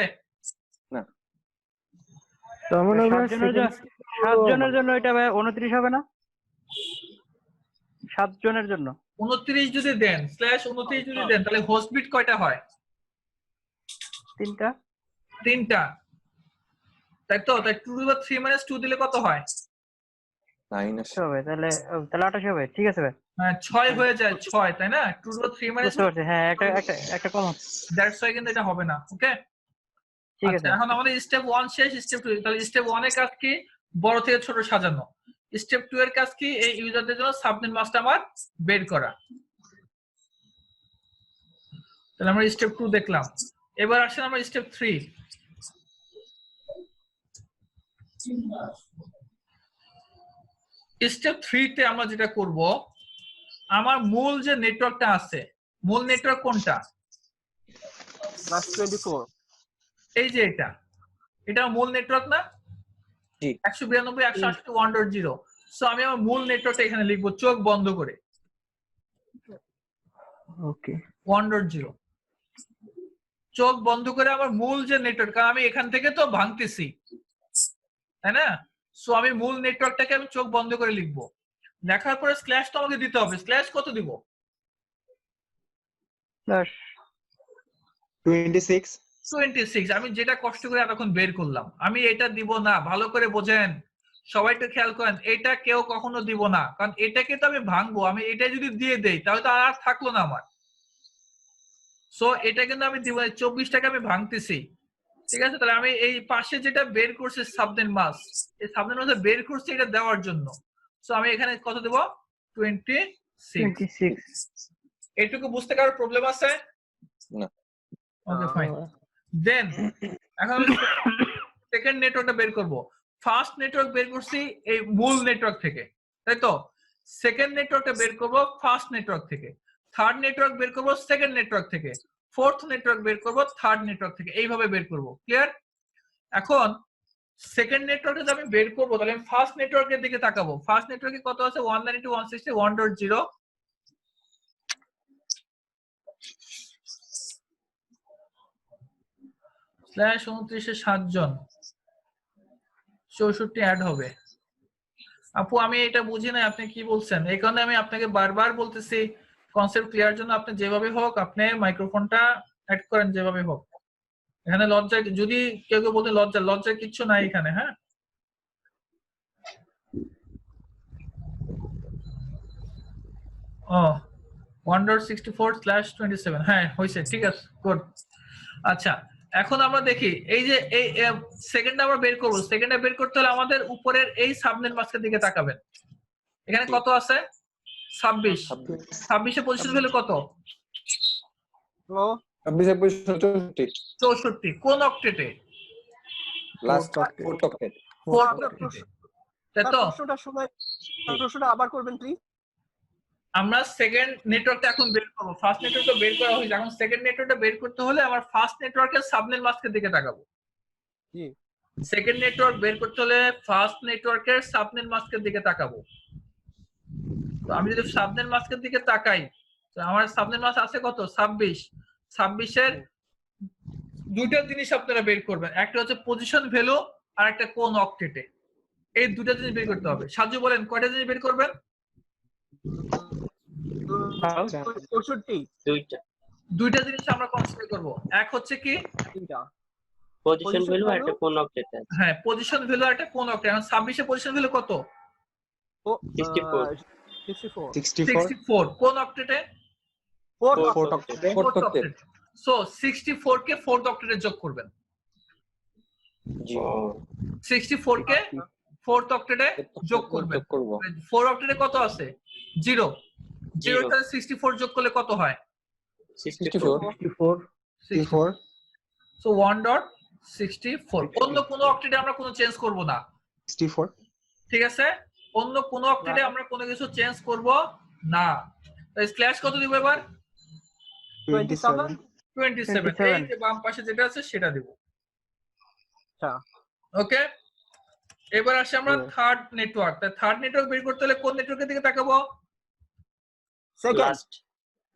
তেমন 7 জনের জন্য এটা ভাই 29 হবে না 7 জনের জন্য 29 যদি দেন /29 যদি দেন তাহলে হোস্ট বিট কয়টা হয় 3টা তাই তো তাই 2 টু দি পাওয়ার 3 - 2 দিলে কত হয় 9 হবে তাহলে 28 হবে ঠিক আছে ভাই হ্যাঁ 6 হয়ে যায় 6 তাই না 2 টু দি পাওয়ার 3 বুঝতে পারছি হ্যাঁ একটা কম দ্যাটস ওয়াই কিন্তু এটা হবে না ওকে ঠিক আছে এখন আমাদের স্টেপ 1 শেষ স্টেপ 2 তাহলে স্টেপ 1 এর কাজ কি বড় থেকে ছোট সাজানো স্টেপ 2 এর কাজ কি এই ইউজারদের জন্য সাবনেট মাস্ক আমার বের করা তাহলে আমরা স্টেপ 2 দেখলাম এবার আসেন আমরা স্টেপ 3 স্টেপ 3 তে আমরা যেটা করব আমার মূল যে নেটওয়ার্কটা আছে মূল নেটওয়ার্ক কোনটা +24 এই যে এটা মূল নেটওয়ার্ক না জি 192.168.1.0 সো আমি আমার মূল নেটওয়ার্কটা এখানে লিখব চোখ বন্ধ করে ওকে 1.0 চোখ বন্ধ করে আমার মূল যে নেটওয়ার্ক কারণ আমি এখান থেকে তো ভাঙতেছি তাই না সো আমি মূল নেটওয়ার্কটাকে আমি চোখ বন্ধ করে লিখবো লেখার পরে স্ল্যাশ তো আমাকে দিতে হবে স্ল্যাশ কত দিব 26 আমি যেটা কষ্ট করে এতক্ষণ বের করলাম আমি এটা দিব না ভালো করে বোঝেন সবাই একটু খেয়াল করেন এটা কেউ কখনো দিব না কারণ এটাকে তো আমি ভাঙবো আমি এটা যদি দিয়ে দেই তাহলে তো আর থাকলো না আমার সো এটা কিন্তু আমি দিব 24টাকে আমি ভাঙতেছি ঠিক আছে তাহলে আমি এই পাশে যেটা বের করছি সাবনেট মাস্ক এই সাবনেট মাস্ক বের করছি এটা দেওয়ার জন্য সো আমি এখানে কত দেব 26 এটুকু বুঝতে কারো প্রবলেম আছে না ওকে ফাইন দেন এখন সেকেন্ড নেটওয়ার্কটা বের করব। ফার্স্ট নেটওয়ার্ক বের করছি এই মূল নেটওয়ার্ক থেকে, তাই তো? সেকেন্ড নেটওয়ার্কটা বের করব ফার্স্ট নেটওয়ার্ক থেকে, থার্ড নেটওয়ার্ক বের করব সেকেন্ড নেটওয়ার্ক থেকে, ফোর্থ নেটওয়ার্ক বের করব থার্ড নেটওয়ার্ক থেকে, এইভাবে বের করব। ক্লিয়ার? এখন সেকেন্ড নেটওয়ার্কে যদি আমি বের করবো তাহলে আমি ফার্স্ট নেটওয়ার্কের দিকে তাকাবো। ফার্স্ট নেটওয়ার্কে কত আছে? 192.168.1.0 স্ল্যাশ 29 7 জন 64 অ্যাড হবে। আপু আমি এটা বুঝি না আপনি কি বলছেন, এই কারণে আমি আপনাকে বারবার বলতেছি কনসেপ্ট ক্লিয়ার জন্য আপনি যেভাবে হোক আপনি মাইক্রোফোনটা অ্যাড করেন, যেভাবে হোক। এখানে লজ্জা, যদি কেউ কেউ বলতে লজ্জার কিচ্ছু নাই এখানে। হ্যাঁ, ও 1.64/27, হ্যাঁ হয়েছে, ঠিক আছে, গুড। আচ্ছা এখন আমরা দেখি এই যে এই সেকেন্ড আমরা বের করবো। সেকেন্ডটা বের করতে হলে আমাদের উপরের এই সাবনেট মাস্কের দিকে তাকাবেন। এখানে কত আছে? 26। 26 এ পজিশন ভ্যালু কত? 64। কোন অক্টেটে? Last fourth octet. ফোর্থ অক্টেটে, তাই তো? প্রশ্নটা আবার করবেন প্লিজ। আমরা সেকেন্ড নেটওয়ার্কটা এখন বের করব। ফার্স্ট নেটওয়ার্কটা বের করা হয়েছে, এখন সেকেন্ড নেটওয়ার্কটা বের করতে হলে আমার ফার্স্ট নেটওয়ার্কের সাবনেট মাস্কের দিকে তাকাবো। জি, সেকেন্ড নেটওয়ার্ক বের করতে হলে ফার্স্ট নেটওয়ার্কের সাবনেট মাস্কের দিকে তাকাবো। তো আমি যদি সাবনেট মাস্কের দিকে তাকাই তো আমার সাবনেট মাস্ক আছে কত? 26। 26 এর দুইটা জিনিস আপনারা বের করবেন, একটা হচ্ছে পজিশন ভ্যালু আর একটা কোন অক্টেটে। এই দুটো জিনিস বের করতে হবে। সাজু বলেন কয়টা জিনিস বের করবেন? 64 দুইটা জিনিস আমরা কনসিডার করব। এক হচ্ছে কি পজিশন ভ্যালু আর একটা কোন অক্টেট আছে। হ্যাঁ, পজিশন ভ্যালু আর একটা কোন অক্টেট। এখন 26 এর পজিশন ভ্যালু কত? 64 কোন অক্টেটে? Fourth octet. সো 64 কে ফোর্থ অক্টেটে যোগ করবেন। 64 কে ফোর্থ অক্টেটে যোগ করবেন। 4 অক্টেটে কত আছে? 0। 0 এর সাথে 64 যোগ করলে কত হয়? 64 সো 1.64। অন্য কোনো অক্টেটে আমরা কোনো চেঞ্জ করব না। 64 ঠিক আছে? অন্য কোনো অক্টেটে আমরা কোনো কিছু চেঞ্জ করব না। তো স্ল্যাশ কত দিব এবার? 27 এই যে বাম পাশে যেটা আছে সেটা দিব। আচ্ছা, ওকে, এবার আসি আমরা থার্ড নেটওয়ার্ক। তাই থার্ড নেটওয়ার্ক বের করতে হলে কোন নেটওয়ার্কের দিকে তাকাবো? সেকেন্ড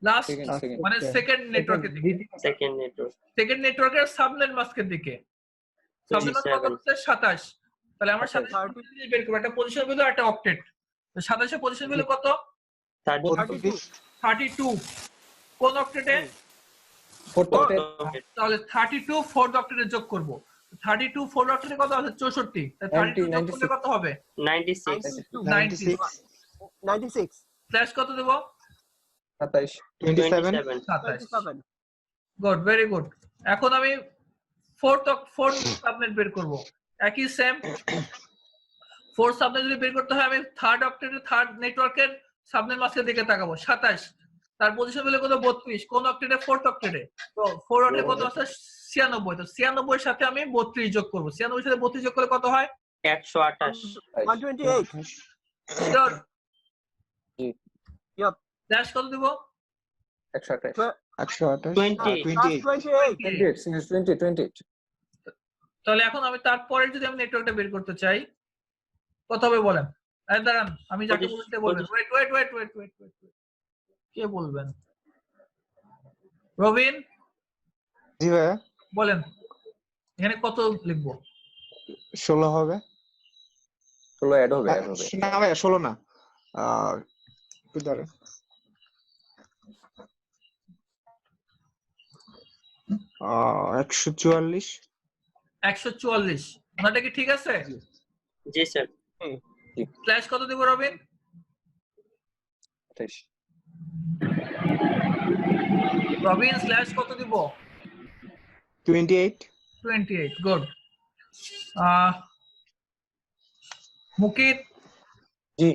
লাস্ট মানে সেকেন্ড নেটওয়ার্কের দিকে। সেকেন্ড নেটওয়ার্কের সাবনেট মাস্কের দিকে। সাবনেট মাস্ক কত হচ্ছে? 27। তাহলে আমরা 27 জিনিস বের করব, একটা পজিশন ভ্যালু আর একটা অক্টেট। তো 27 এর পজিশন ভ্যালু কত? 32 কোন অক্টেটে? Fourth octet. তাহলে 32 ফোর্থ অক্টেটে যোগ করব। 32 ফোর্থ অক্টেটে কত আছে? 64। তাহলে 32 যোগ করলে কত হবে? 96 স্ল্যাশ কত দেব? 27 গুড, ভেরি গুড। এখন আমি ফোর্থ সাবনেট বের করব। একই সেম ফোর্থ সাবনেট যদি বের করতে হয় আমি থার্ড অক্টেটের থার্ড নেটওয়ার্কের সাবনেট মাস্কের দিকে তাকাবো। 27 তার পজিশন ভ্যালু কত? 32 কোন অক্টেটে? ফোর্থ অক্টেটে। তো 4 অক্টেটে কত আছে? 96। তো 96 এর সাথে আমি 32 যোগ করব। 96 এর সাথে 32 যোগ করলে কত হয়? 128 128 শিওর? জি। ইয়েপ। স্ল্যাশ কত দিব? 128 তাহলে এখন আমি তারপরে যদি আমি নেটওয়ার্কটা বের করতে চাই কত হবে বলেন? দাঁড়ান, আমি যাকে বলতে বলবেন। ওয়েট, কে বলবেন? রবিন জি ভাইয়া, বলেন এখানে কত লিখবো? 16 হবে। 16 অ্যাড হবে। না ভাইয়া 16 না, একটু দাঁড়ান। 144 144 ওনাটা কি ঠিক আছে? জি স্যার। স্ল্যাশ কত দিব রবিন? 28 রবিন স্ল্যাশ কত দিব? 28 গুড। মুকিত জি।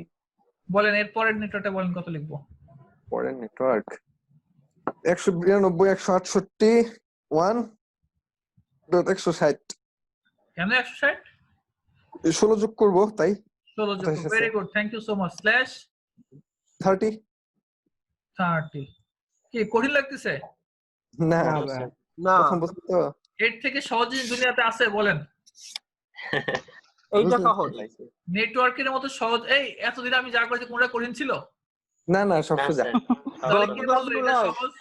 বলেন এর পরের নেটওয়ার্কটা বলেন কত লিখবো? পরের নেটওয়ার্ক 192.168.1.160 কেন 160? 16 যোগ করব তাই 16 যোগ। Very good, thank you so much. Slash 30 30 কি কঠিন লাগতেছে? না না ভাই না প্রথম বছর তো এর থেকে সহজ জিনিস দুনিয়াতে আছে বলেন? এইটা সহজ। নেটওয়ার্কের মতো সহজ। এই এতদিন আমি যা করেছি কোনটা কঠিন ছিল? না না সব না সোজা স্যার তাহলে কে বললো এটা সহজ?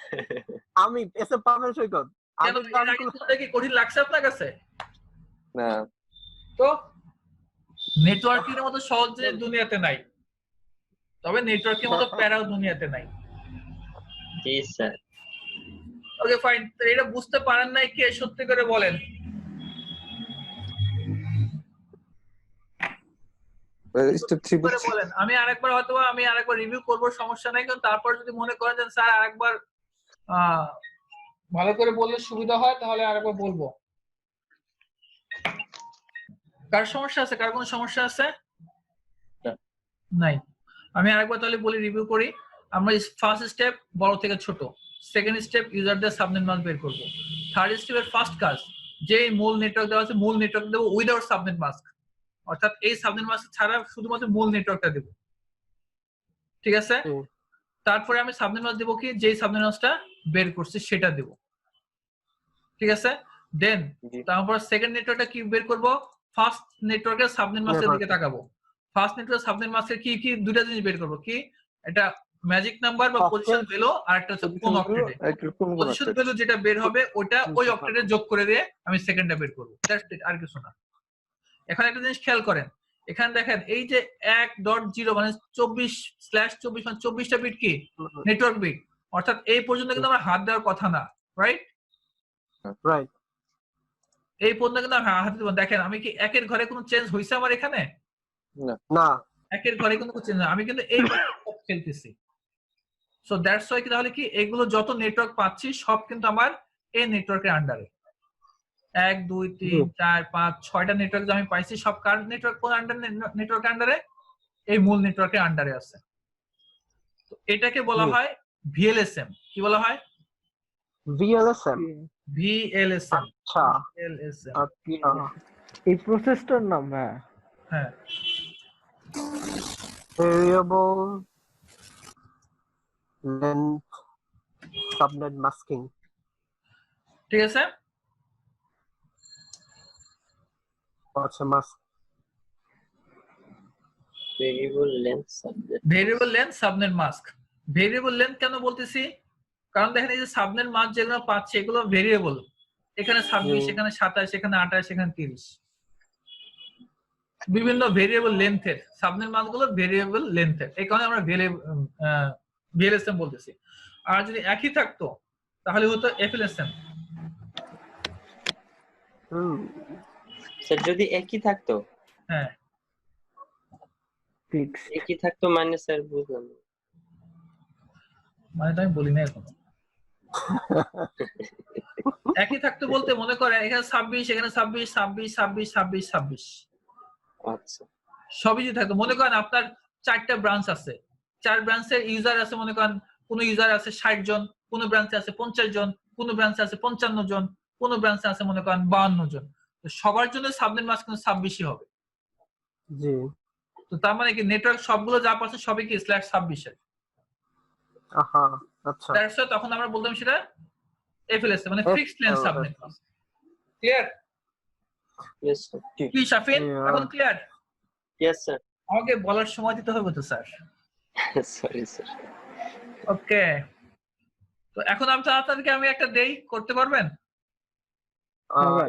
আমি এসে পাবেন সৈকত কেন এর আগে কোনটা কি কঠিন লাগছে আপনার কাছে? না তো নেটওয়ার্কের মতো সহজ জিনিস দুনিয়াতে নাই, তবে নেটওয়ার্কের মতো প্যারাও দুনিয়াতে নাই। জি স্যার। ওকে ফাইন, এটা বুঝতে পারেন নাই কে সত্যি করে বলেন? স্টেপ 3 করে বলেন। আমি আরেকবার রিভিউ করব, সমস্যা নাই, কিন্তু তারপর যদি মনে করেন যে স্যার আরেকবার ভালো করে বললে সুবিধা হয় তাহলে আরেকবার বলবো। কার সমস্যা আছে? কার কোনো সমস্যা আছে? নাই। আমি আরেকবার তাহলে বলি, রিভিউ করি। আমরা ফার্স্ট স্টেপ বড় থেকে ছোট, সেকেন্ড স্টেপ ইউজারদের সাবনেট মাস্ক বের করব, থার্ড স্টেপের ফার্স্ট কাজ যে মূল নেটওয়ার্ক দেওয়া আছে মূল নেটওয়ার্ক দেবো উইদাউট সাবনেট মাস্ক, অর্থাৎ এই সাবনেট মাস্ক ছাড়া শুধুমাত্র মূল নেটওয়ার্কটা দেব। ঠিক আছে? তারপরে আমি সাবনেট মাস্ক দেবো কি যেই সাবনেট মাস্কটা বের করছি সেটা দেব। ঠিক আছে? দেন তারপর সেকেন্ড নেটওয়ার্কটা কি বের করব? ফার্স্ট নেটওয়ার্কের সাবনেট মাস্কের দিকে তাকাবো। ফার্স্ট নেটওয়ার্ক সাবনেট মাস্কের কি কি দুইটা জিনিস বের করব, কি এটা ম্যাজিক নাম্বার বা পজিশন ভ্যালু, আর একটা হচ্ছে কোন অক্টেটে পজিশন ভ্যালু যেটা বের হবে ওটা ওই অক্টেটে যোগ করে দিয়ে আমি সেকেন্ডটা বের করব। জাস্ট আর কিছু না। এখন একটা জিনিস খেয়াল করেন, এখানে দেখেন এই যে 1.0 মানে 24/24 মানে 24টা বিট কি নেটওয়ার্ক বিট, অর্থাৎ এই পর্যন্ত কিন্তু আমার হাত দেওয়ার কথা না, রাইট? রাইট। এই পর্যন্ত কিন্তু আমি হাত দেব। দেখেন আমি কি একের ঘরে কোনো চেঞ্জ হইছে আমার এখানে? না একের ঘরে কোনো চেঞ্জ না, আমি কিন্তু এই খেলতেছি। সো দ্যাটস ওয়াই কি তাহলে কি এগুলো যত নেটওয়ার্ক পাচ্ছি সব কিন্তু আমার এই নেটওয়ার্কের আন্ডারে। 1 2 3 4 5 6টা নেটওয়ার্ক আমি পাইছি, সব কার নেটওয়ার্ক কোন আন্ডার নেটওয়ার্কের আন্ডারে? এই মূল নেটওয়ার্কের আন্ডারে আছে। তো এটাকে বলা হয় ভিএলএসএম। কি বলা হয়? ভিএলএসএম। ভিএলএসএম। আচ্ছা ভিএলএসএম আচ্ছা। এই প্রসেসটার নাম? হ্যাঁ, ভেরিয়েবল লেন্থ সাবনেট মাস্কিং। ঠিক আছে? আচ্ছা mask variable length subnet. Variable length subnet mask. Variable length কেন বলতেছি? কারণ দেখেন এই যে সাবনেট মাস্ক যেগুলো পাচ্ছি এগুলো ভেরিয়েবল। এখানে 26, এখানে 27, এখানে 28, এখানে 30, বিভিন্ন ভেরিয়েবল লেন্থের সাবনেট মাস্কগুলো ভেরিয়েবল লেন্থের। এই কারণে আমরা ভিএলএসএম বলতেছি। আর যদি একই থাকতো তাহলে হতো এফএলএসএম। স্যার যদি একই থাকতো? হ্যাঁ, একই থাকতো মানে স্যার বুঝলাম না। মানে তো আমি বলি না এখন। একই থাকতো বলতে মনে করেন এখানে 26, এখানে 26, 26, 26, 26, 26, আচ্ছা সবই যদি থাকতো। মনে করেন আপনার 4টা ব্রাঞ্চ আছে, 4 ব্রাঞ্চের ইউজার আছে, মনে করেন কোন ইউজার আছে 60 জন, কোন ব্রাঞ্চে আছে 50 জন, কোন ব্রাঞ্চে আছে 55 জন, কোন ব্রাঞ্চে আছে মনে করেন 52 জন। তো সবার জন্য সাবনেট মাস্ক কিন্তু 26ই হবে। জি। তো তার মানে কি নেটওয়ার্ক সবগুলো যা পাচ্ছে সবই কি /26 এর। আহা আচ্ছা। দ্যাটস ওয়াই তখন আমরা বলতাম সেটা এফএলএসএম মানে fixed length subnet mask. Clear? Yes sir. কি শাফিন এখন ক্লিয়ার? Yes sir. আমাকে বলার সময় দিতে হবে তো স্যার। Sorry sir. ওকে, তো এখন আপনাদেরকে আমি একটা দেই, করতে পারবেন?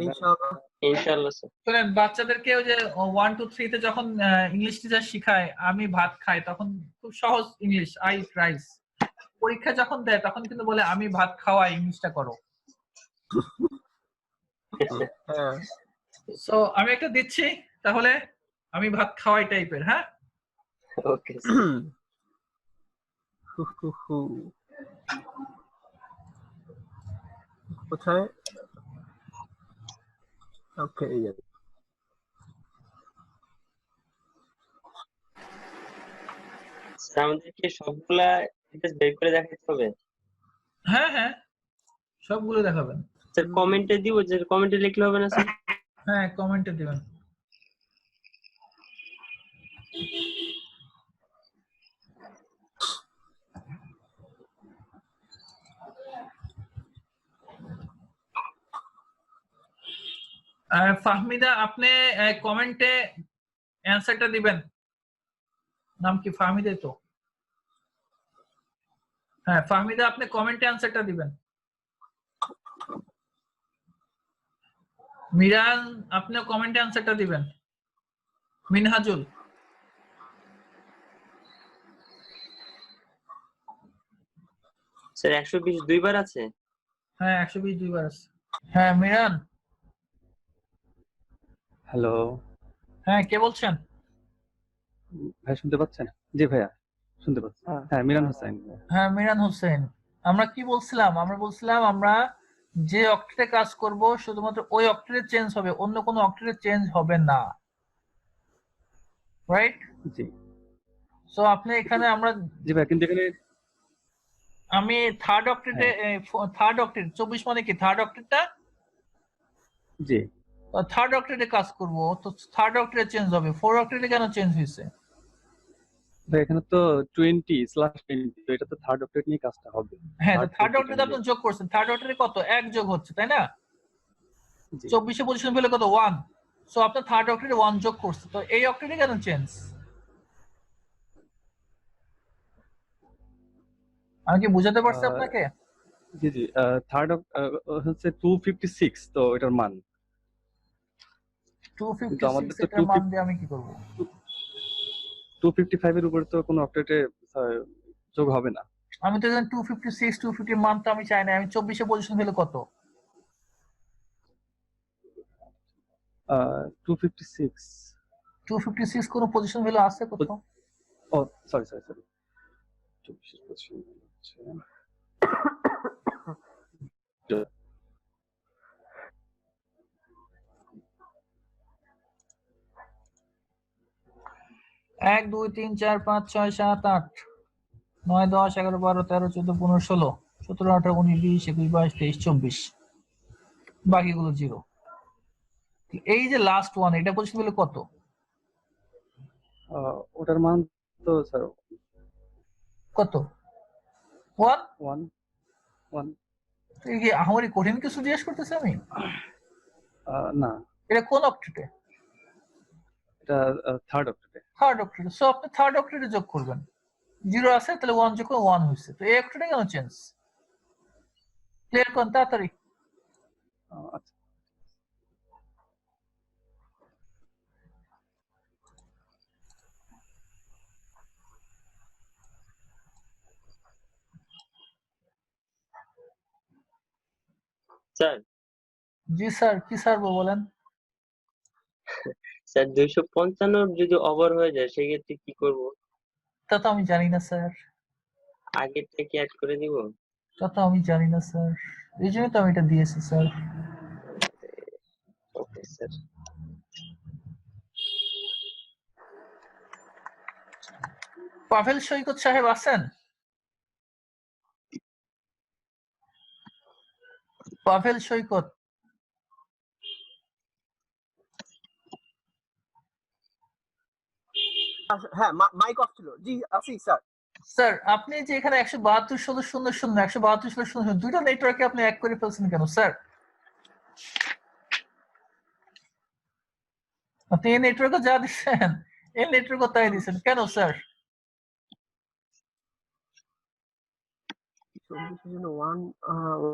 ইনশাআল্লাহ। ইনশাআল্লাহ স্যার। শুনেন, বাচ্চাদেরকে ওই যে 1 2 3 তে যখন ইংলিশ টিচার শিখায় আমি ভাত খাই, তখন খুব সহজ ইংলিশ, আই ইট রাইস। পরীক্ষা যখন দেয় তখন কিন্তু বলে আমি ভাত খাওয়াই, ইংলিশটা করো। সো আমি একটা দিচ্ছি তাহলে, আমি ভাত খাওয়াই টাইপের। হ্যাঁ ওকে স্যার। কোথায়? ওকে স্যার আমাদেরকে সবগুলা ডিটেইলস বের করে দেখাতে হবে? হ্যাঁ হ্যাঁ, সবগুলো দেখাবেন। স্যার কমেন্টে দিব, যে কমেন্টে লিখলে হবে না স্যার? হ্যাঁ কমেন্টে দিবেন। ফাহমিদা আপনি কমেন্টে অ্যানসারটা দিবেন। নাম কি ফাহমিদা তো? হ্যাঁ ফাহমিদা আপনি কমেন্টে অ্যানসারটা দিবেন। মিরান আপনিও কমেন্টে অ্যানসারটা দিবেন। মিনহাজুল স্যার 120 দুইবার আছে। হ্যাঁ 120 দুইবার আছে। হ্যাঁ মিরান। হ্যালো হ্যাঁ কে বলছেন? ভাই শুনতে পাচ্ছেন? জি ভাইয়া শুনতে পাচ্ছি। হ্যাঁ মিরান হোসেন। হ্যাঁ মিরান হোসেন। আমরা কি বলছিলাম? আমরা বলছিলাম আমরা যে অক্টেটে কাজ করব শুধুমাত্র ওই অক্টেটে চেঞ্জ হবে, অন্য কোনো অক্টেটে চেঞ্জ হবে না, রাইট? জি সো আপনি এখানে আমরা জি ভাই, কিন্তু এখানে আমি থার্ড অক্টেটে থার্ড অক্টেট 24 মানে কি থার্ড অক্টেটটা জি থার্ড অক্টেটে কাজ করব, তো থার্ড অক্টেটে চেঞ্জ হবে, ফোর অক্টেটে কেন চেঞ্জ হয়েছে? ভাই এখানে তো 20/20, তো এটা তো থার্ড অক্টেট নিয়ে কাজটা হবে। হ্যাঁ তো থার্ড অক্টেটে আপনি যোগ করছেন, থার্ড অক্টেটে কত এক যোগ হচ্ছে তাই না? জি 24 এ পজিশন পেলে কত 1, সো আপনার থার্ড অক্টেটে 1 যোগ করছে, তো এই অক্টেটে কেন চেঞ্জ? আমি কি বুঝাতে পারছি আপনাকে? জি জি থার্ড হচ্ছে 256, তো এটার মান। কিন্তু আমাদের 256 তো এটার মান দিয়ে আমি কি করব? 255 এর উপরে তো কোনো অক্টেটে যোগ হবে না। আমি তো জানি 256 250 মান তো আমি চাই না, আমি 24 এ পজিশন পেলে কত? 256 256 কোন পজিশন ভ্যালু আছে কোথাও? ও সরি 24 এর পজিশন হচ্ছে 1 2 3 4 5 6 7 8 9 10 11 12 13 14 15 16 17 18 19 20 21 22 23 24, বাকিগুলো জিরো। এই যে লাস্ট ওয়ান, এটা পজিশন ভ্যালু কত? ওটার মান তো স্যার কত? 1 1 1 এই কি আমারই কঠিন কিছু জিজ্ঞেস করতেছি আমি? না, এটা কোন অক্টেটে? এটা থার্ড অক্টেটে। থার্ড অক্টেটে, সো আপনি থার্ড অক্টেটে যোগ করবেন, জিরো আছে তাহলে 1 যোগ করে 1 হইছে, তো এই অক্টেটে কেন চেঞ্জ? ক্লিয়ার করুন তাড়াতাড়ি। আচ্ছা স্যার জি স্যার, কি স্যার বলেন। স্যার 255 যদি ওভার হয়ে যায় সেক্ষেত্রে কি করব? তা তো আমি জানি না স্যার, আগের থেকে অ্যাড করে দিব? তা তো আমি জানি না স্যার, এই জন্যই তো আমি এটা দিয়েছি sir. Okay sir. Pavel Saikat সাহেব আছেন? পাভেল সৈকত। হ্যাঁ মাইক অফ ছিল। জি আছি স্যার। স্যার আপনি যে এখানে 172.16.0 172.16.0 দুটো নেটওয়ার্কে আপনি এক করে ফেলছেন কেন স্যার? আপনি এই নেটওয়ার্কে যা দিচ্ছেন এই নেটওয়ার্কে তাই দিচ্ছেন কেন স্যার? 24 জন্য 1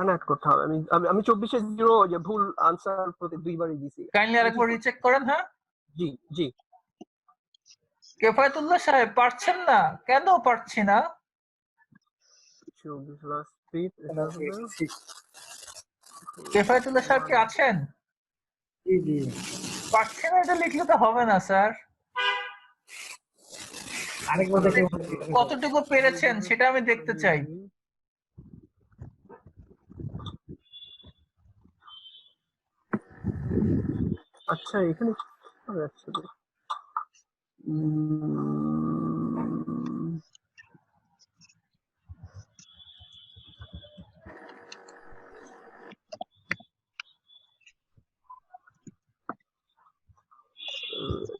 অ্যাড করতে হবে। আমি 24 এর 0 যে ভুল আনসার প্রতি দুইবারই দিছি। কাইন্ডলি আরেকবার রিচেক করেন। হ্যাঁ জি জি। কেফায়েতুল্লাহ সাহেব পারছেন না কেন? পারছি না 24 প্লাস 3 কেফায়েতুল্লাহ সাহেব কি আছেন? জি জি। পারছি না এটা লিখলে তো হবে না স্যার, আরেকবার দেখে কতটুকু পেরেছেন সেটা আমি দেখতে চাই। আচ্ছা এখানে অ্যাকচুয়ালি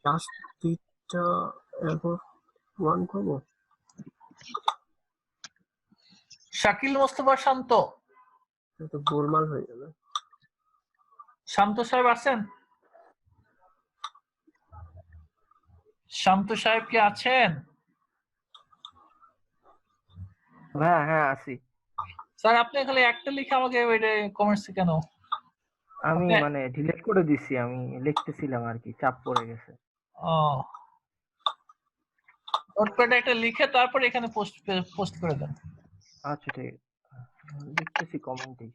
লাস্ট দুইটা এরপর ওয়ান করবো। শাকিল মোস্তফা শান্ত, তো গোলমাল হয়ে যাবে। শান্ত সাহেব আছেন? শান্ত সাহেব কি আছেন? হ্যাঁ হ্যাঁ আছি। স্যার আপনি এখানে একটা লিখে আমাকে কমেন্টস কেন? আমি আপনি- মানে ডিলিট করে দিছি, আমি লিখতেছিলাম আর কি, চাপ পড়ে গেছে। ও নোটপ্যাডে একটা লিখে তারপর এখানে পোস্ট করে দেন। আচ্ছা ঠিক আছে, লিখতেছি কমেন্টে।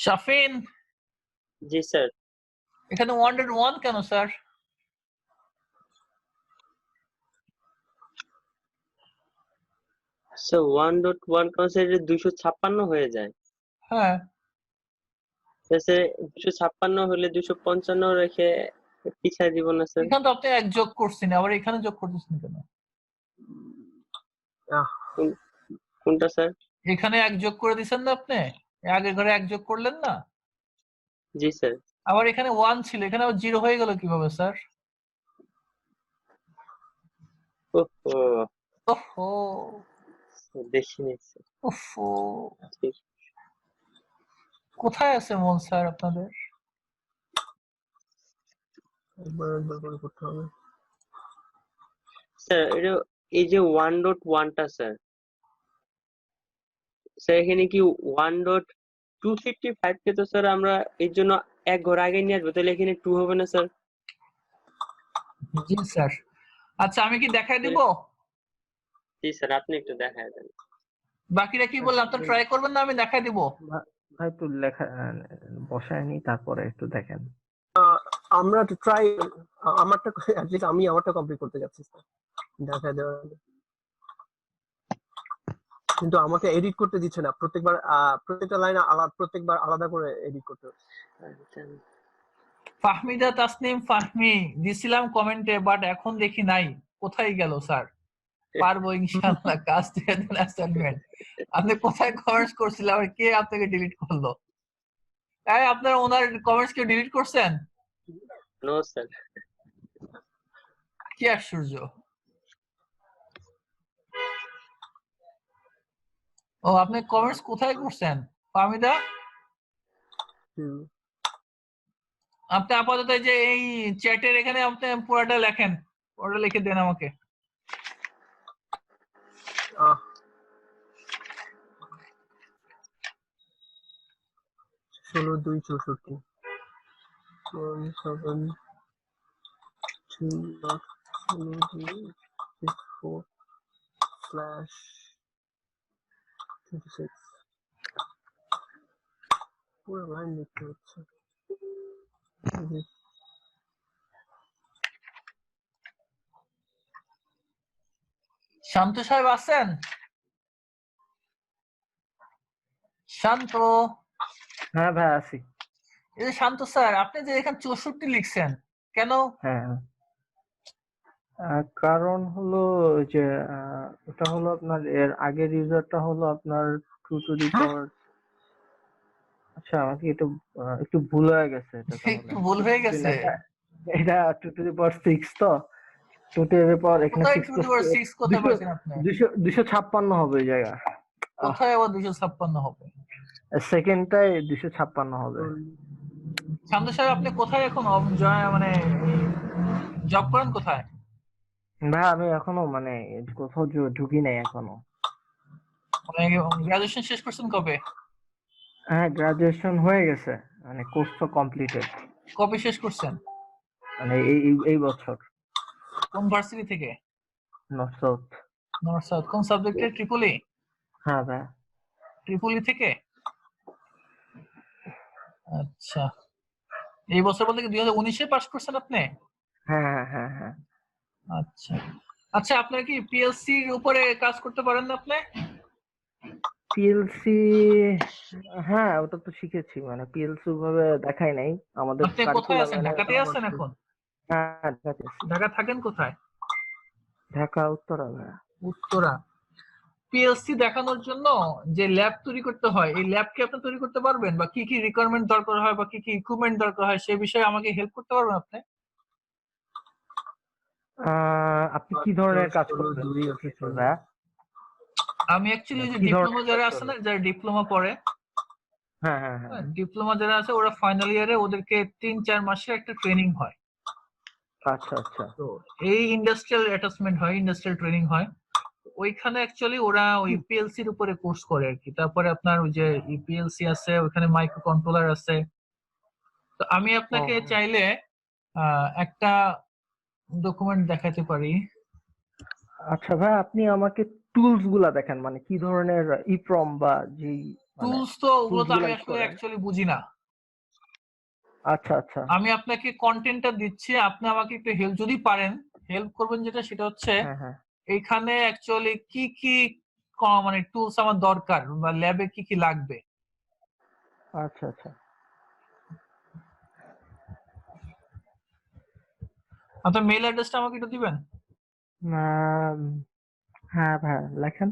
শাফিন, জি স্যার। এখানে 101 কেন স্যার? স্যার 1.1 কনসেপ্টে 256 হয়ে যায়। হ্যাঁ, স্যার 256 হলে 255 রেখে পিছায় দিব না স্যার? এখানে তো আপনি এক যোগ করছেন, আবার এখানে যোগ করতেছেন কেন? কোনটা স্যার? এখানে এক যোগ করে দিছেন না আপনি? আগের ঘরে এক যোগ করলেন না? জি স্যার। আবার এখানে 1 ছিল, এখানে আবার 0 হয়ে গেল কিভাবে স্যার? ওহো, ওহো দেখিনি স্যার। ওহো, ঠিক। কোথায় আছে মন স্যার আপনাদের? একবার করে করতে হবে স্যার এটা এই যে 1.1টা স্যার, স্যার এখানে কি 1.255 কে তো স্যার আমরা এর জন্য এক ঘর আগে নিয়ে আসবো, তাহলে এখানে 2 হবে না স্যার? জি স্যার। আচ্ছা আমি কি দেখাই দিব? জি স্যার, আপনি একটু দেখায় দেন। বাকিরা কি বললেন, আপনি ট্রাই করবেন না আমি দেখাই দিব? ভাই একটু লেখা বসায়নি, তারপরে একটু দেখেন। আমরা একটু ট্রাই, আমারটা অ্যাটলিস্ট আমি আমারটা কমপ্লিট করতে যাচ্ছি স্যার, দেখা দেওয়ার আগে। কিন্তু আমাকে এডিট করতে দিচ্ছে না, প্রত্যেকটা লাইন আলাদা, প্রত্যেকবার আলাদা করে এডিট করতে হচ্ছে। ফাহমিদা তাসনিম ফাহমি দিছিলাম কমেন্টে, বাট এখন দেখি নাই, কোথায় গেল স্যার? পারবো ইনশাআল্লাহ, কাজ দিয়ে দেন অ্যাসাইনমেন্ট। আপনি কোথায় কমেন্টস করছিলেন, আর কে আপনাকে ডিলিট করলো? তাই আপনারা ওনার কমেন্টস কে ডিলিট করছেন? No sir. কি আশ্চর্য! ও আপনি কমেন্টস কোথায় করছেন ফাহমিদা? আপনি আপাতত যে এই চ্যাটের এখানে আপনি পুরোটা লেখেন, পুরোটা লিখে দেন আমাকে। 16/2/64 17/2/64/26 পুরো লাইন লিখতে হচ্ছে। শান্ত সাহেব আছেন? শান্ত? হ্যাঁ ভাই আছি। এই যে শান্ত স্যার, আপনি যে এখানে 64 লিখছেন কেন? হ্যাঁ কারণ হলো যে ওটা হলো আপনার এর আগের ইউজারটা হলো আপনার 2 to the power। আচ্ছা আমাকে একটু ভুল হয়ে গেছে এটা, একটু ভুল হয়ে গেছে। এটা 2 to the power 6 তো 2 to the power এখানে কোথায় 6 2 to the power 6 কোথায় পাচ্ছেন আপনি? 256 হবে এই জায়গা। কোথায় আবার 256 হবে? সেকেন্ডটাই 256 হবে। শান্ত সাহেব আপনি কোথায় এখন মানে জব করেন কোথায়? ভাই আমি এখনো মানে কোথাও ঢুকি নাই এখনো। মানে গ্রাজুয়েশন শেষ করছেন কবে? হ্যাঁ গ্রাজুয়েশন হয়ে গেছে, মানে কোর্স তো কমপ্লিটেড। কবে শেষ করছেন? মানে এই বছর। কোন ভার্সিটি থেকে? North south. North south. কোন সাবজেক্টে? ট্রিপলি? হ্যাঁ ভাই ট্রিপলি থেকে। আচ্ছা এই বছর বলতে কি 2019-এ পাস করছেন আপনি? হ্যাঁ হ্যাঁ হ্যাঁ। আচ্ছা আচ্ছা, আপনার কি পিএলসি এর উপরে কাজ করতে পারেন না আপনি? পিএলসি হ্যাঁ ওটা তো শিখেছি, মানে পিএলসি ভাবে দেখাই নাই আমাদের আপনি কোথায় আছেন? ঢাকাতে আছেন এখন? হ্যাঁ ঢাকাতে আছি। ঢাকা থাকেন কোথায়? ঢাকা উত্তরা ভাইয়া। উত্তরা। পিএলসি দেখানোর জন্য যে ল্যাব তৈরি করতে হয়, এই ল্যাব কি আপনি তৈরি করতে পারবেন, বা কি কি রিকোয়ারমেন্ট দরকার হয় বা কি কি ইকুইপমেন্ট দরকার হয় সেই বিষয়ে আমাকে হেল্প করতে পারবেন আপনি? আপনি কি ধরনের কাজ করবেন ভাইয়া? আমি অ্যাকচুয়ালি যে কি ডিপ্লোমা ধরনের যারা কাজ আছে না, করবেন? যারা ডিপ্লোমা পড়ে, হ্যাঁ হ্যাঁ হ্যাঁ। ডিপ্লোমা যারা আছে ওরা ফাইনাল ইয়ারে ওদেরকে 3-4 মাসের একটা ট্রেনিং হয়। আচ্ছা আচ্ছা। তো এই ইন্ডাস্ট্রিয়াল অ্যাটাচমেন্ট হয়, ইন্ডাস্ট্রিয়াল ট্রেনিং হয়। ওইখানে অ্যাকচুয়ালি ওরা ওই পিএলসি এর উপরে কোর্স করে আর কি। তারপরে আপনার ওই যে পিএলসি আছে, ওখানে মাইক্রো কন্ট্রোলার আছে। তো আমি আপনাকে চাইলে একটা ডকুমেন্ট দেখাতে পারি। আচ্ছা ভাই, আপনি আমাকে টুলস গুলা দেখেন, মানে কি ধরনের ইপ্রম বা যে টুলস তো ওগুলো তো আমি আসলে অ্যাকচুয়ালি বুঝি না। আচ্ছা আচ্ছা। আমি আপনাকে কন্টেন্টটা দিচ্ছি, আপনি আমাকে একটু হেল্প যদি পারেন হেল্প করবেন, যেটা সেটা হচ্ছে এইখানে অ্যাকচুয়ালি কি কি মানে টুলস আমার দরকার বা ল্যাবে কি কি লাগবে। আচ্ছা আচ্ছা। আপনার মেইল অ্যাড্রেসটা আমাকে একটু দিবেন? হ্যাঁ ভাই লেখেন।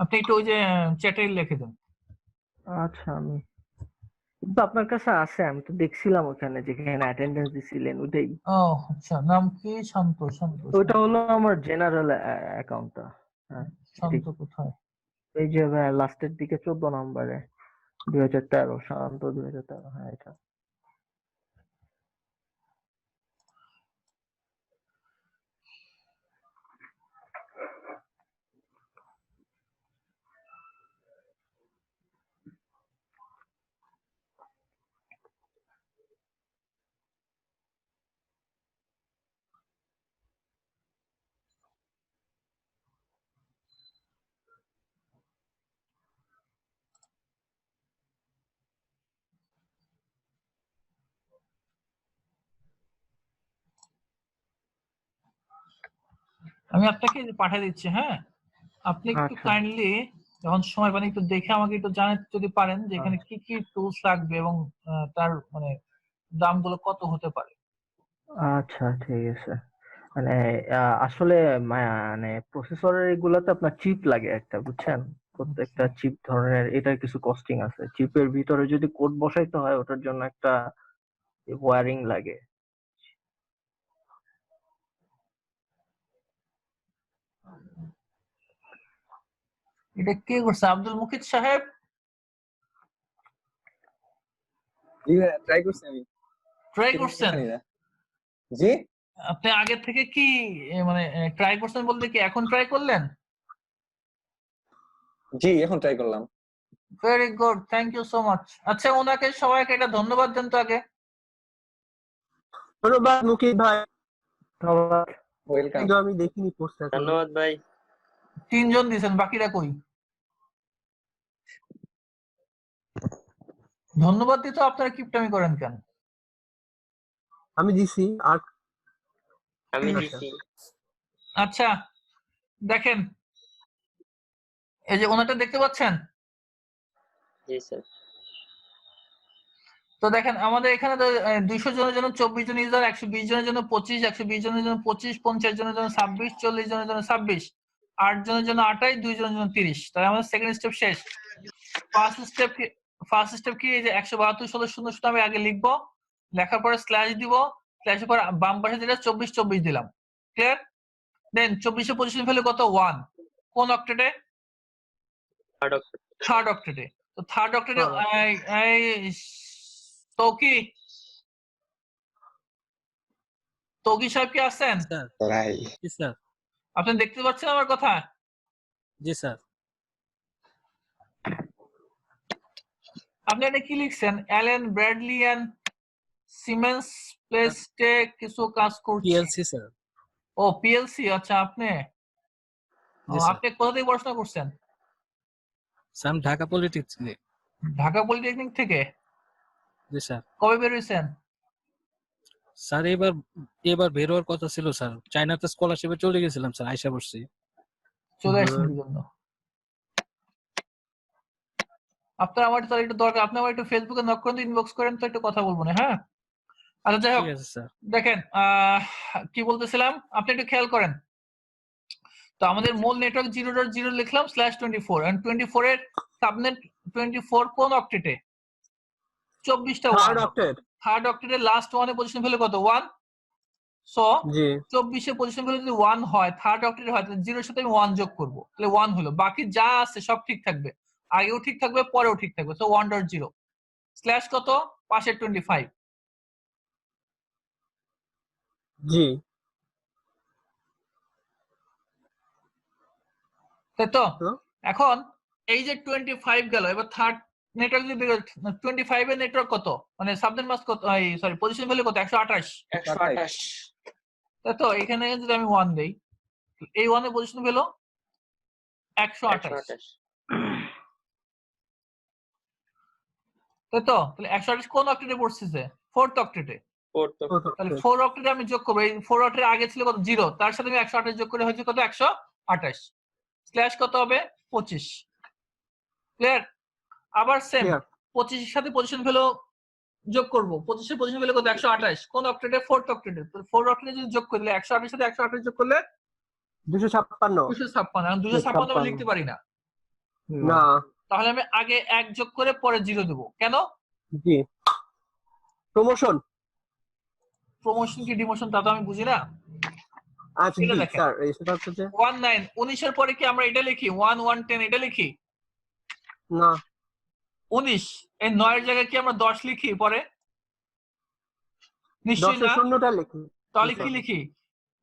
আপনি একটু ওই যে চ্যাটে লিখে দেন। আচ্ছা, আমি কিন্তু আপনার কাছে আছে, আমি তো দেখছিলাম ওখানে যেখানে অ্যাটেন্ডেন্স দিছিলেন ওইটাই। ও আচ্ছা, নাম কি? শান্ত। ওইটা হলো আমার জেনারেল অ্যাকাউন্টটা। হ্যাঁ। শান্ত কোথায়? এই যে ভাই লাস্টের দিকে 14 নম্বরে 2013 শান্ত 2013। হ্যাঁ এটা। আমি আপনাকে পাঠিয়ে দিচ্ছি। হ্যাঁ, আপনি একটু কাইন্ডলি যখন সময় পান একটু দেখে আমাকে একটু জানাতে যদি পারেন যে এখানে কি কি টুলস লাগবে এবং তার মানে দামগুলো কত হতে পারে। আচ্ছা ঠিক আছে। মানে আসলে মানে প্রসেসরের এগুলাতে আপনার চিপ লাগে একটা, বুঝছেন? প্রত্যেকটা চিপ ধরনের এটার কিছু কস্টিং আছে। চিপের ভিতরে যদি কোড বসাইতে হয় ওটার জন্য একটা ওয়্যারিং লাগে। এটা কে করছে? আব্দুল মুকিত সাহেব? জি ভাই, ট্রাই করছি আমি। ট্রাই করছেন? জি। আপনি আগে থেকে কি মানে ট্রাই করছেন বলতে কি এখন ট্রাই করলেন? জি, এখন ট্রাই করলাম। Very good, thank you so much. আচ্ছা, ওনাকে সবাইকে এটা ধন্যবাদ দেন তো আগে। ধন্যবাদ মুকিত ভাই। ধন্যবাদ। ওয়েলকাম। আমি দেখিনি পোস্টটা। ধন্যবাদ ভাই। 3 জন দিয়েছেন, বাকিরা কই? ধন্যবাদ দিতে আপনারা কিপটামি করেন কেন? আমি দিছি আর আমি দিছি। আচ্ছা দেখেন, এই যে ওনাটা দেখতে পাচ্ছেন? জি স্যার। তো দেখেন আমাদের এখানে তো 200 জনের জন্য 24 জন ইউজার, 120 জনের জন্য 25, 120 জনের জন্য 25, 50 জনের জন্য 26, 40 জনের জন্য 26, 8 জনের জন্য 28, 2 জনের জন্য 30। তাহলে আমাদের সেকেন্ড স্টেপ শেষ। ফার্স্ট স্টেপ কি? এই যে 172 16 শূন্য শূন্য আমি আগে লিখবো, লেখার পরে স্ল্যাশ দিব, স্ল্যাশের পর বাম পাশে যেটা 24 24 দিলাম। ক্লিয়ার? দেন 24 এর পজিশন ভ্যালু কত? 1। কোন অক্টেটে? থার্ড অক্টেটে। তো থার্ড অক্টেটে তৌকি সাহেব কি আছেন? জি স্যার। আপনি দেখতে পাচ্ছেন আমার কথা? জি স্যার। আপনি এটা কি লিখছেন? অ্যালেন ব্র্যাডলি এন্ড সিমেন্স প্লেসটে কিছু কাজ করছে। PLC sir. ও পিএলসি। আচ্ছা, আপনি আপনি কোথা থেকে পড়াশোনা করছেন? Sir Dhaka polytechnic. Dhaka polytechnic থেকে? জি স্যার। কবে বের হয়েছেন? স্যার এবার বের হওয়ার কথা ছিল স্যার, চায়নাতে স্কলারশিপে চলে গেছিলাম স্যার, আইসা পড়ছি। চলে আসছেন কি জন্য? আপনার আমার তাহলে একটু দরকার, আপনি আমার একটু ফেসবুকে নক করেন, ইনবক্স করেন তো একটু কথা বলবো না? হ্যাঁ আচ্ছা যাই হোক, দেখেন কি বলতেছিলাম, আপনি একটু খেয়াল করেন। তো আমাদের মূল নেটওয়ার্ক 0.0 লিখলাম /24 এন্ড 24 এর সাবনেট 24 কোন অক্টেটে 24টা থার্ড অক্টেট। থার্ড অক্টেটের লাস্ট ওয়ানে পজিশন ভ্যালু কত 1 সো জি 24 এর পজিশন ভ্যালু যদি 1 হয় থার্ড অক্টেটে হয় তাহলে 0 এর সাথে আমি 1 যোগ করব তাহলে 1 হলো বাকি যা আছে সব ঠিক থাকবে আগেও ঠিক থাকবে পরেও ঠিক থাকবে সো 1.0 স্ল্যাশ কত পাশের 25 জি তাই তো তো? এখন এই যে 25 গেল এবার থার্ড নেটওয়ার্ক যদি 25 এর নেটওয়ার্ক কত মানে সাবনেট মাস্ক কত সরি পজিশন ভ্যালু কত 128 128 তাই তো এখানে যদি আমি 1 দেই এই 1 এর পজিশন ভ্যালু 128 তাই তো তাহলে 128 কোন অক্টেটে পড়ছে যে ফোর্থ অক্টেটে তাহলে 4 অক্টেটে আমি যোগ করব এই 4 অক্টেটের আগে ছিল কত 0 তার সাথে আমি 128 যোগ করে হয়েছে কত 128 স্ল্যাশ কত হবে 25 ক্লিয়ার আবার সেম 25 এর সাথে পজিশন ভ্যালু যোগ করব 25 এর পজিশন ভ্যালু কত 128 কোন অক্টেটে ফোর্থ অক্টেটে তো 4 অক্টেটে যদি যোগ করলে 128 এর সাথে 128 যোগ করলে 256 256 এখন 256 আমি লিখতে পারি না না তাহলে আমি আগে 1 যোগ করে পরে 0 দেব কেন জি প্রমোশন কি ডিমোশন তা তো আমি বুঝি না আচ্ছা জি স্যার এই সেটা হচ্ছে 19 19 এর পরে কি আমরা এটা লিখি 1 1 10 এটা লিখি না 19 এই 9 এর জায়গায় কি আমরা 10 লিখি পরে নিশ্চয়ই 10 না এর শূন্যটা লিখি তাহলে কি লিখি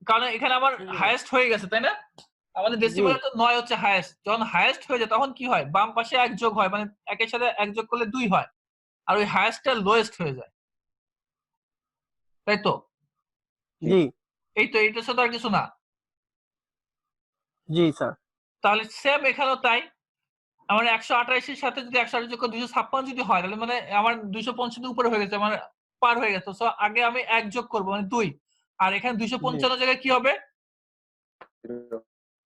কারণ এখানে আমার হাইয়েস্ট হয়ে গেছে তাই না আমাদের ডেসিমেলে তো 9 হচ্ছে হাইয়েস্ট যখন হাইয়েস্ট হয়ে যায় তখন কি হয় বাম পাশে 1 যোগ হয় মানে একের সাথে 1 যোগ করলে 2 হয় আর ওই হাইয়েস্টটা লোয়েস্ট হয়ে যায় তাই তো জি এই তো এইটার সাথে আর কিছু না জি স্যার তাহলে সেম এখানেও তাই আমার 128 এর সাথে যদি 128 যোগ করে 256 যদি হয় তাহলে মানে আমার 250 এর উপরে হয়ে গেছে মানে পার হয়ে গেছে সো আগে আমি 1 যোগ করব মানে 2 আর এখানে 255 জায়গায় কি হবে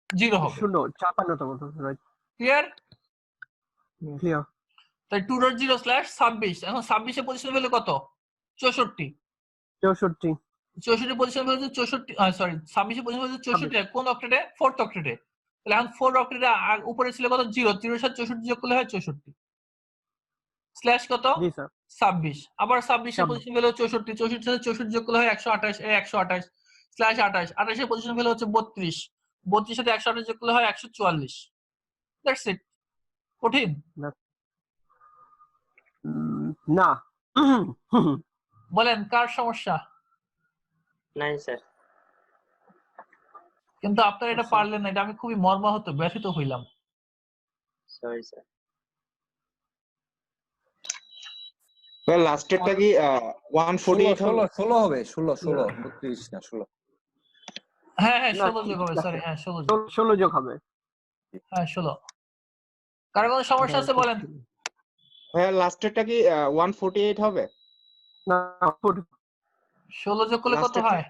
0 হবে 0 তম রাইট ক্লিয়ার ক্লিয়ার তাই 2.0/26 এখন 26 এর পজিশন ভ্যালু কত 64 64 পজিশন ভ্যালু 64 সরি 26 এর পজিশন ভ্যালু 64 কোন অক্টেটে ফোর্থ অক্টেটে তাহলে এখন 4 অক্টেটে উপরে ছিল কত 0 0 এর সাথে 64 যোগ করলে হয় 64 স্ল্যাশ কত জি স্যার 26 আবার 26 এর পজিশন ভ্যালু 64 64 এর সাথে 64 যোগ করলে হয় 128 এই 128 স্ল্যাশ 28 28 এর পজিশন ভ্যালু হচ্ছে 32 32 এর সাথে 128 যোগ করলে হয় 144 দ্যাটস ইট কঠিন না বলেন কার সমস্যা নাই স্যার কিন্তু আপনারা এটা পারলেন না এটা আমি খুবই মর্মাহত ব্যথিত হইলাম সরি স্যার লাস্টেরটা কি 148 16 16 হবে 16 16 32 না 16 হ্যাঁ 16 যোগ হবে সরি হ্যাঁ 16 যোগ হবে হ্যাঁ 16 কার কোনো সমস্যা আছে বলেন হ্যাঁ লাস্টেরটা কি 148 হবে না 16 যোগ করলে কত হয়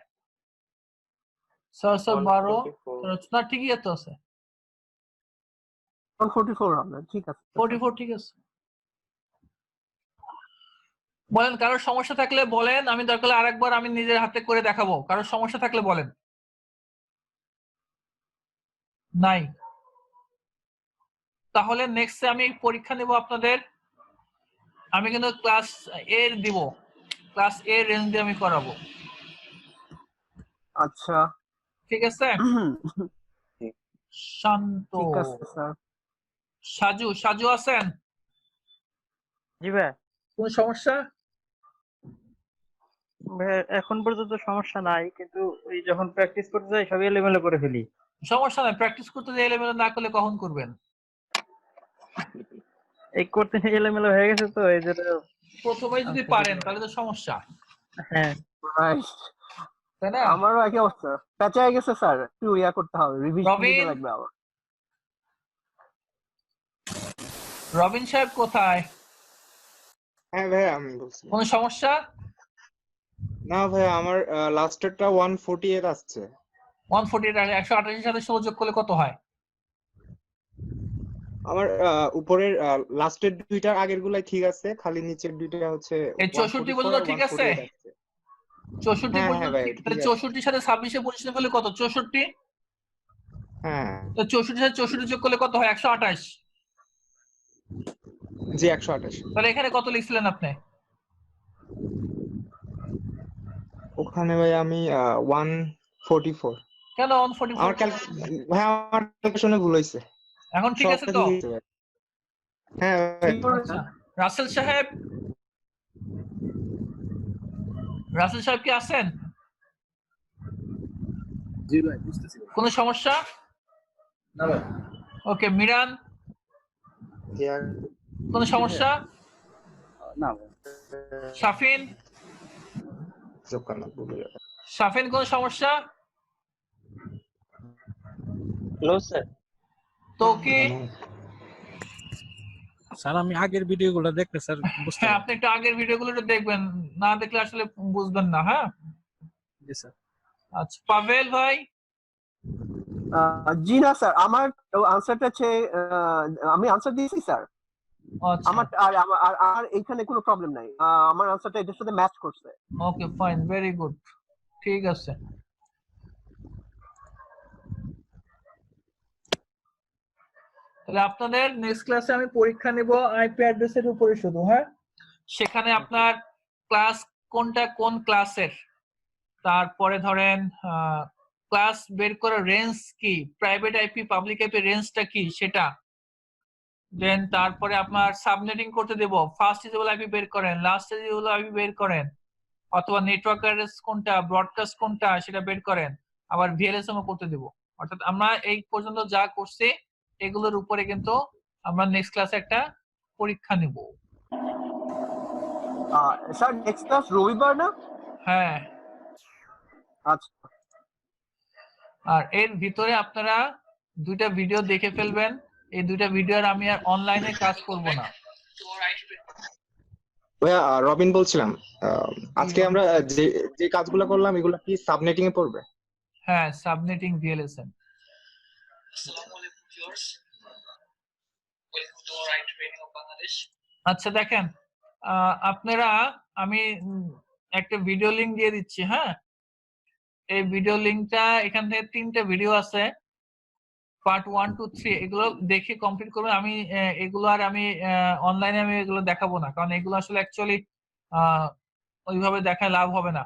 12 না ঠিকই তো আছে 144 হবে ঠিক আছে 44 ঠিক আছে বলেন কারোর সমস্যা থাকলে বলেন আমি দরকার হলে আরেকবার আমি নিজের হাতে করে দেখাবো কারোর সমস্যা থাকলে বলেন নাই তাহলে নেক্সটে আমি পরীক্ষা নেব আপনাদের আমি কিন্তু ক্লাস এ দিব ক্লাস এ রেঞ্জ দিয়ে আমি করাবো আচ্ছা ঠিক আছে শান্ত ঠিক আছে স্যার সাজু আছেন জি ভাই কোন সমস্যা এখন পর্যন্ত সমস্যা নাই কিন্তু ওই যখন প্র্যাকটিস করতে যাই সব এলোমেলো করে ফেলি সমস্যা নাই প্র্যাকটিস করতে যে এলোমেলো না করলে কখন করবেন এই করতে এলোমেলো হয়ে গেছে তো এই যে প্রথমে যদি পারেন তাহলে তো সমস্যা হ্যাঁ তাই না আমারও একই অবস্থা প্যাচায় গেছে স্যার একটু ইয়া করতে হবে রিভিশন দিতে লাগবে আবার রবিন সাহেব কোথায় হ্যাঁ ভাই আমি বলছি কোন সমস্যা না ভাই আমার লাস্টেরটা 148 আসছে 148 আর 128 এর সাথে যোগ করলে কত হয় আমার উপরের লাস্টের দুইটার আগের গুলাই ঠিক আছে খালি নিচের দুইটা হচ্ছে এই 64 পর্যন্ত ঠিক আছে 64 পর্যন্ত তাহলে 64 এর সাথে 26 এর পজিশন হলে কত 64 হ্যাঁ তো 64 সাথে 64 যোগ করলে কত হয়? 128। জি 128। তাহলে এখানে কত লিখছিলেন আপনি? ওখানে ভাই আমি 144। কেন 144? আমার ক্যালকুলেশনে ভুল হয়েছে। এখন ঠিক আছে সবটা তো? ঠিক হয়েছে ভাই। হ্যাঁ ভাই। আচ্ছা রাসেল সাহেব, রাসেল সাহেব কি আছেন? জি ভাই বুঝতেছি। কোনো সমস্যা? না ভাই। ওকে মিরান, কোনো সমস্যা? না ভাই। শাফিন, শাফিন কোনো সমস্যা? No sir. তো কি স্যার আমি আগের ভিডিওগুলো দেখতে স্যার বুঝতে হ্যাঁ আপনি একটু আগের ভিডিওগুলো একটু দেখবেন, না দেখলে আসলে বুঝবেন না। হ্যাঁ জি স্যার। আচ্ছা পাভেল ভাই। জি না স্যার, আমার আনসারটা হচ্ছে আমি আনসার দিয়েছি স্যার। আচ্ছা আমার আর এইখানে কোনো প্রবলেম নাই, আমার আনসারটা এটার সাথে ম্যাচ করছে। ওকে ফাইন, ভেরি গুড, ঠিক আছে। তাহলে আপনাদের নেক্সট ক্লাসে আমি পরীক্ষা নেব আইপি অ্যাড্রেসের উপরে শুধু। হ্যাঁ সেখানে আপনার ক্লাস কোনটা কোন ক্লাসের, তারপরে ধরেন ক্লাস বের করার রেঞ্জ কি, প্রাইভেট আইপি পাবলিক আইপি রেঞ্জটা কি সেটা, দেন তারপরে আপনার সাবনেটিং করতে দেব, ফার্স্ট ইউজেবল আইপি বের করেন, লাস্ট ইউজেবল আইপি বের করেন, অথবা নেটওয়ার্ক অ্যাড্রেস কোনটা, ব্রডকাস্ট কোনটা সেটা বের করেন, আবার ভিএলএসএম ও করতে দেব। অর্থাৎ আমরা এই পর্যন্ত যা করছি এগুলোর উপরে কিন্তু আমরা নেক্সট ক্লাসে একটা পরীক্ষা নিব। স্যার নেক্সট ক্লাস রবিবার না? হ্যাঁ আচ্ছা। আর এর ভিতরে আপনারা দুইটা ভিডিও দেখে ফেলবেন, এই দুইটা ভিডিও আর আমি আর অনলাইনে কাজ করব না। ভাইয়া রবিন বলছিলাম, আজকে আমরা যে যে কাজগুলো করলাম এগুলো কি সাবনেটিং এ পড়বে? হ্যাঁ সাবনেটিং ভিএলএসএম। আসসালামু আলাইকুম viewers, welcome to our IT training of Bangladesh. আচ্ছা দেখেন আপনারা, আমি একটা ভিডিও লিংক দিয়ে দিচ্ছি। হ্যাঁ এই ভিডিও লিংকটা, এখান থেকে 3টা ভিডিও আছে, পার্ট 1 2 3, এগুলো দেখে কমপ্লিট করবেন। আমি এগুলো আর আমি অনলাইনে আমি এগুলো দেখাবো না, কারণ এগুলো আসলে অ্যাকচুয়ালি ওইভাবে দেখায় লাভ হবে না,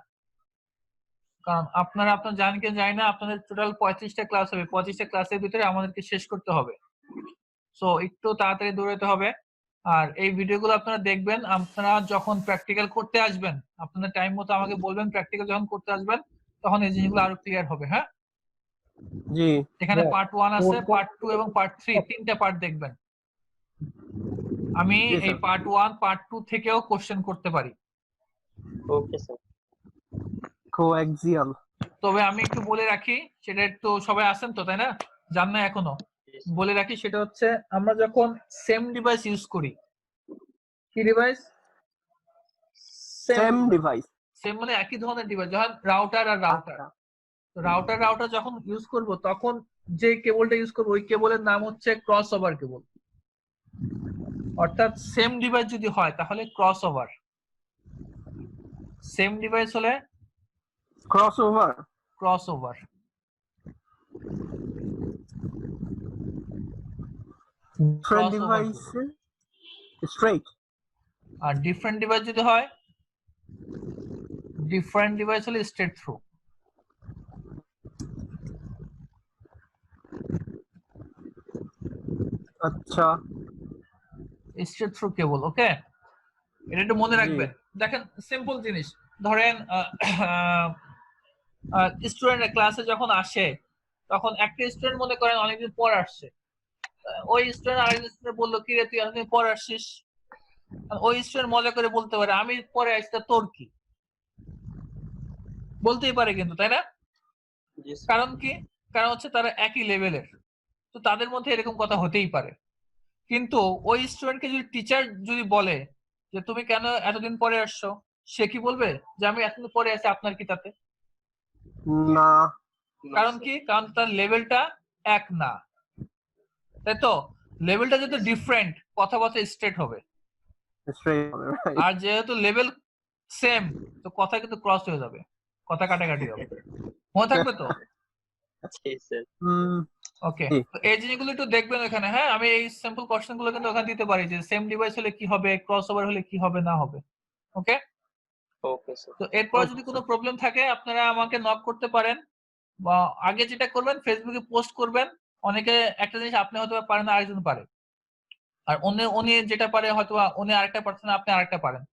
কারণ আপনারা জানেন কি জানি না, আপনাদের টোটাল 35টা ক্লাস হবে, 25টা ক্লাসের ভিতরে আমাদেরকে শেষ করতে হবে। সো একটু তাড়াতাড়ি দৌড়াতে হবে। আর এই ভিডিওগুলো আপনারা দেখবেন, আপনারা যখন প্র্যাকটিক্যাল করতে আসবেন আপনাদের টাইম মতো আমাকে বলবেন, প্র্যাকটিক্যাল যখন করতে আসবেন তখন এই জিনিসগুলো আরো ক্লিয়ার হবে। হ্যাঁ জি এখানে পার্ট 1 আছে, পার্ট 2 এবং পার্ট 3, 3টা পার্ট দেখবেন। আমি এই পার্ট 1 পার্ট 2 থেকেও কোশ্চেন করতে পারি। Okay sir. কোঅ্যাক্সিয়াল। তবে আমি একটু বলে রাখি, সেটা একটু সবাই আছেন তো তাই না, জান না এখনো, বলে রাখি, সেটা হচ্ছে আমরা যখন সেম ডিভাইস ইউজ করি, কি ডিভাইস? সেম ডিভাইস, সেম মানে একই ধরনের ডিভাইস, যখন রাউটার আর রাউটার, রাউটার যখন ইউজ করব তখন যে কেবলটা ইউজ করব ওই কেবলের নাম হচ্ছে ক্রস ওভার কেবল। অর্থাৎ সেম ডিভাইস যদি হয় তাহলে ক্রস ওভার, সেম ডিভাইস হলে crossover, crossover. Different device straight, আর ডিফারেন্ট ডিভাইস যদি হয়, ডিফারেন্ট ডিভাইস হলে স্ট্রেট থ্রু। আচ্ছা স্ট্রেট থ্রু কেবল। ওকে এটা একটু মনে রাখবেন। দেখেন সিম্পল জিনিস, ধরেন স্টুডেন্ট ক্লাসে যখন আসে তখন একটা স্টুডেন্ট মনে করেন অনেকদিন পর আসছে, ওই স্টুডেন্ট আরেকজন স্টুডেন্ট বললো কি রে তুই অনেকদিন পর আসছিস, ওই স্টুডেন্ট মজা করে বলতে পারে আমি পরে আসতে তোর কি, বলতেই পারে কিন্তু, তাই না? কারণ কি, কারণ হচ্ছে তারা একই লেভেলের, তো তাদের মধ্যে এরকম কথা হতেই পারে। কিন্তু ওই স্টুডেন্টকে যদি টিচার যদি বলে যে তুমি কেন এতদিন পরে আসছো, সে কি বলবে যে আমি এতদিন পরে আসি আপনার কি তাতে? না। কারণ কি, কারণ তার লেভেলটা এক না, তাই তো? লেভেলটা যদি ডিফারেন্ট কথাবার্তা স্ট্রেট হবে, আর যেহেতু লেভেল সেম তো কথা কিন্তু ক্রস হয়ে যাবে, কথা কাটাকাটি হবে। মনে থাকবে তো? ওকে, জি। তো এই জিনিসগুলো একটু দেখবেন এখানে। হ্যাঁ, আমি এই সিম্পল কোশ্চেন গুলো কিন্তু ওখানে দিতে পারি যে সেম ডিভাইস হলে কি হবে, ক্রস ওভার হলে কি হবে না হবে। ওকে, ওকে স্যার। তো এরপর যদি কোনো প্রবলেম থাকে আপনারা আমাকে নক করতে পারেন, বা আগে যেটা করবেন ফেসবুকে পোস্ট করবেন। অনেকে একটা জিনিস আপনি হয়তো পারেন না, আরেকজন পারে, আর উনি যেটা পারে হয়তো উনি আরেকটা পারছেন, আপনি আরেকটা পারেন।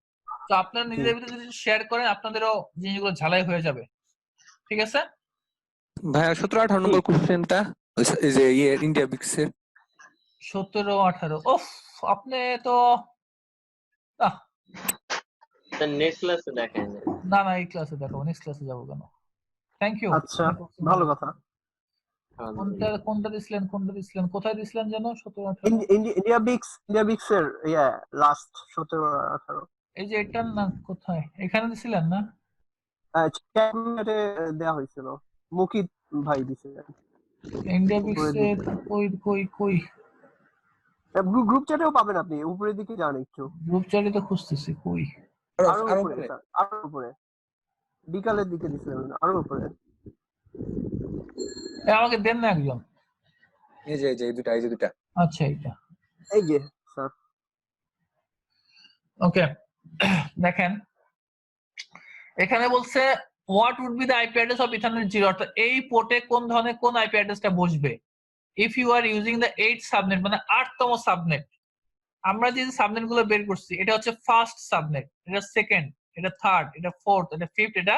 তো আপনারা নিজেদের ভিতরে যদি শেয়ার করেন আপনাদেরও জিনিসগুলো ঝালাই হয়ে যাবে। ঠিক আছে ভাইয়া 17-18 নম্বর কোশ্চেনটা এই যে ইন্ডিয়া বিক্সের 17-18, ওফ আপনি তো আহ, স্যার নেক্সট ক্লাসে দেখাই যায়। না না, এই ক্লাসে দেখাবো, নেক্সট ক্লাসে যাবো কেন? Thank you. আচ্ছা, ভালো কথা। কোনটা দিছিলেন কোথায় দিছিলেন যেন? 17-18 ইন্ডিয়া বিক্স এর লাস্ট 17-18। এই যে এটার না, কোথায়? এখানে দিছিলেন না? চ্যাটে দেওয়া হয়েছিল, মুকিত ভাই দিছিলেন। ইন্ডিয়া বিক্সের কই গ্রুপ চ্যাটেও পাবেন আপনি, উপরের দিকে যান একটু। গ্রুপ চ্যাটে তো খুঁজতেছি, কই? আরো উপরে স্যার, আরো উপরে, বিকালের দিকে দিছিলেন, আরো উপরে। আমাকে দেন না একজন। এই যে এই দুটা আচ্ছা, এইটা এই যে স্যার। ওকে, দেখেন এখানে বলছে what would be the IP address of ethernet 0, অর্থাৎ এই পোর্টে কোন ধরনের কোন আইপি অ্যাড্রেসটা বসবে if you are using the 8th subnet, মানে 8তম সাবনেট। আমরা যে সাবনেট গুলো বের করছি এটা হচ্ছে ফার্স্ট সাবনেট, এটা সেকেন্ড, এটা থার্ড, এটা ফোর্থ, এটা ফিফথ, এটা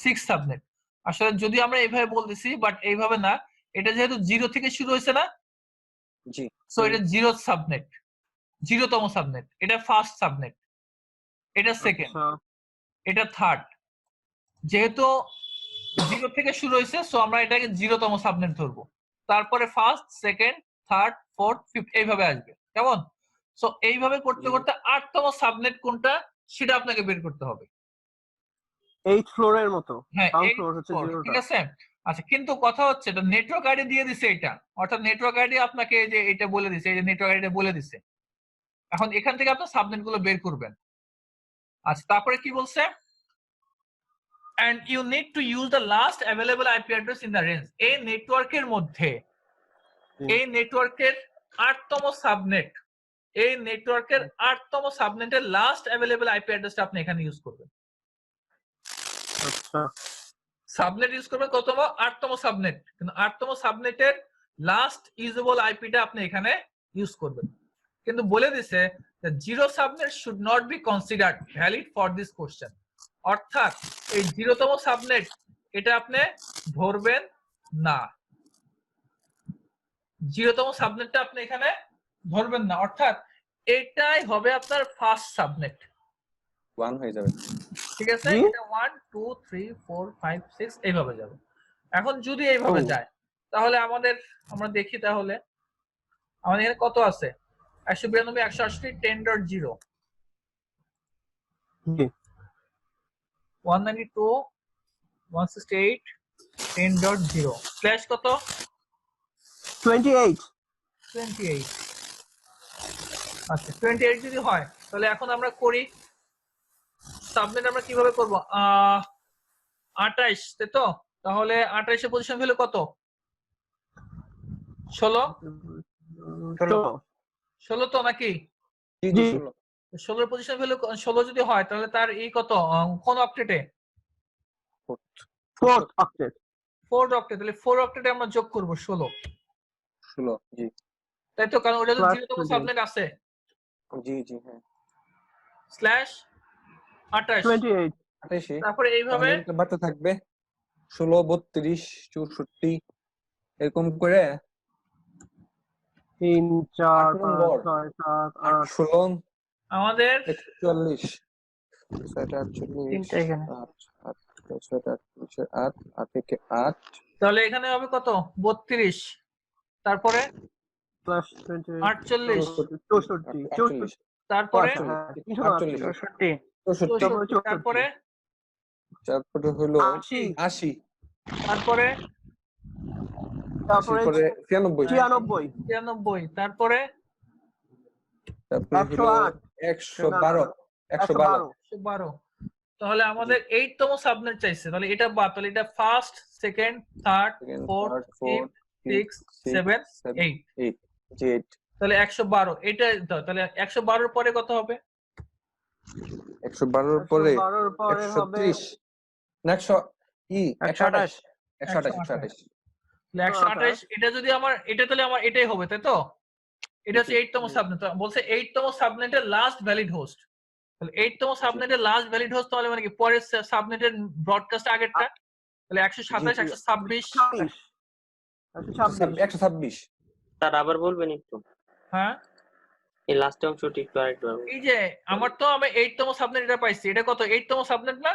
6th সাবনেট। আসলে যদি আমরা এইভাবে বলতেছি, বাট এইভাবে না, এটা যেহেতু 0 থেকে শুরু হয়েছে না, জি, সো এটা 0th সাবনেট, 0তম সাবনেট। এটা ফার্স্ট সাবনেট, এটা সেকেন্ড, এটা থার্ড। যেহেতু 0 থেকে শুরু হয়েছে, সো আমরা এটাকে 0তম সাবনেট ধরবো। তারপরে first, second, third, fourth, fifth এইভাবে আসবে। কেমন? সো এইভাবে করতে করতে 8তম সাবনেট কোনটা সেটা আপনাকে বের করতে হবে। 8th ফ্লোরের মতো। হ্যাঁ, গ্রাউন্ড ফ্লোর হচ্ছে 0টা। ঠিক আছে। আচ্ছা, কিন্তু কথা হচ্ছে এটা নেটওয়ার্ক আইডি দিয়ে দিছে এটা, অর্থাৎ নেটওয়ার্ক আইডি আপনাকে যে এটা বলে দিছে, এই যে নেটওয়ার্ক আইডি বলে দিছে। এখন এখান থেকে আপনার সাবনেট গুলো বের করবেন। আচ্ছা, তারপরে কি বলছে? and you need to use the last available IP address in the range. এই নেটওয়ার্কের মধ্যে, এই নেটওয়ার্কের 8তম সাবনেট, এই নেটওয়ার্কের 8তম সাবনেটের লাস্ট অ্যাভেলেবল আইপি অ্যাড্রেসটা আপনি এখানে ইউজ করবেন। আচ্ছা, সাবনেট ইউজ করবেন কতম? 8তম সাবনেট, কিন্তু 8তম সাবনেটের লাস্ট ইউজেবল আইপিটা আপনি এখানে ইউজ করবেন। কিন্তু বলে দিছে zero subnet should not be considered valid for this question, অর্থাৎ এই 0তম সাবনেট এটা আপনি ধরবেন না, 0তম সাবনেটটা আপনি এখানে ধরবেন না, অর্থাৎ এটাই হবে আপনার ফার্স্ট সাবনেট। 1 হয়ে যাবে। ঠিক আছে, এটা 1 2 3 4 5 6 এইভাবে যাবে। এখন যদি এইভাবে যায় তাহলে আমরা দেখি, তাহলে আমাদের এখানে কত আছে? 192 168 10.0, 192 168 10.0 স্ল্যাশ কত? 28। আচ্ছা, 28 যদি হয় তাহলে এখন আমরা করি সাবনেট আমরা কিভাবে করব? 28, তাই তো? তাহলে 28 এর পজিশন ভ্যালু কত? 16 তো নাকি? জি 16 এর পজিশন ভ্যালু 16 যদি হয় তাহলে তার এই কত কোন অক্টেটে? 4th octet. 4 অক্টেট, তাহলে 4 অক্টেটে আমরা যোগ করব 16, জি তাই তো? কারণ ওটা তো 0তম সাবনেট আছে। জি হ্যাঁ, স্ল্যাশ 28, তারপরে এইভাবে বাড়তে থাকবে 16 32 64 এরকম করে 3 4 5 6 7 8 16 আমাদের 41 তিনটা এখানে 8 থেকে 8, তাহলে এখানে হবে কত? 32, তারপরে প্লাস 28 48, 64 তারপরে 64 তারপরে হলো 80, তারপরে 93 তারপরে 112। তাহলে আমাদের 8তম সাবনেট চাইছে, তাহলে এটা বাদ, তাহলে এটা first, second, third, fourth, fifth, 6 7 8 8 জি 8 তাহলে 112 এটা দাও, তাহলে 112 এর পরে কত হবে? 112 এর পরে 112 এর পরে হবে 130 না 128 128 তাহলে 128 এটা যদি আমার এটা তাহলে আমার এটাই হবে, তাই তো? এটা হচ্ছে 8 তম সাবনেট। বলছে 8 তম সাবনেটের লাস্ট ভ্যালিড হোস্ট। তাহলে 8 তম সাবনেটের লাস্ট ভ্যালিড হোস্ট তাহলে মানে কি পরের সাবনেটের ব্রডকাস্ট আগেরটা, তাহলে 127 126 126 স্যার আবার বলবেন একটু, হ্যাঁ এই লাস্ট অংশটি একটু আরেকবার বলুন। এই যে আমার তো আমি 8 তম সাবনেট এটা পাইছি, এটা কত 8 তম সাবনেট না?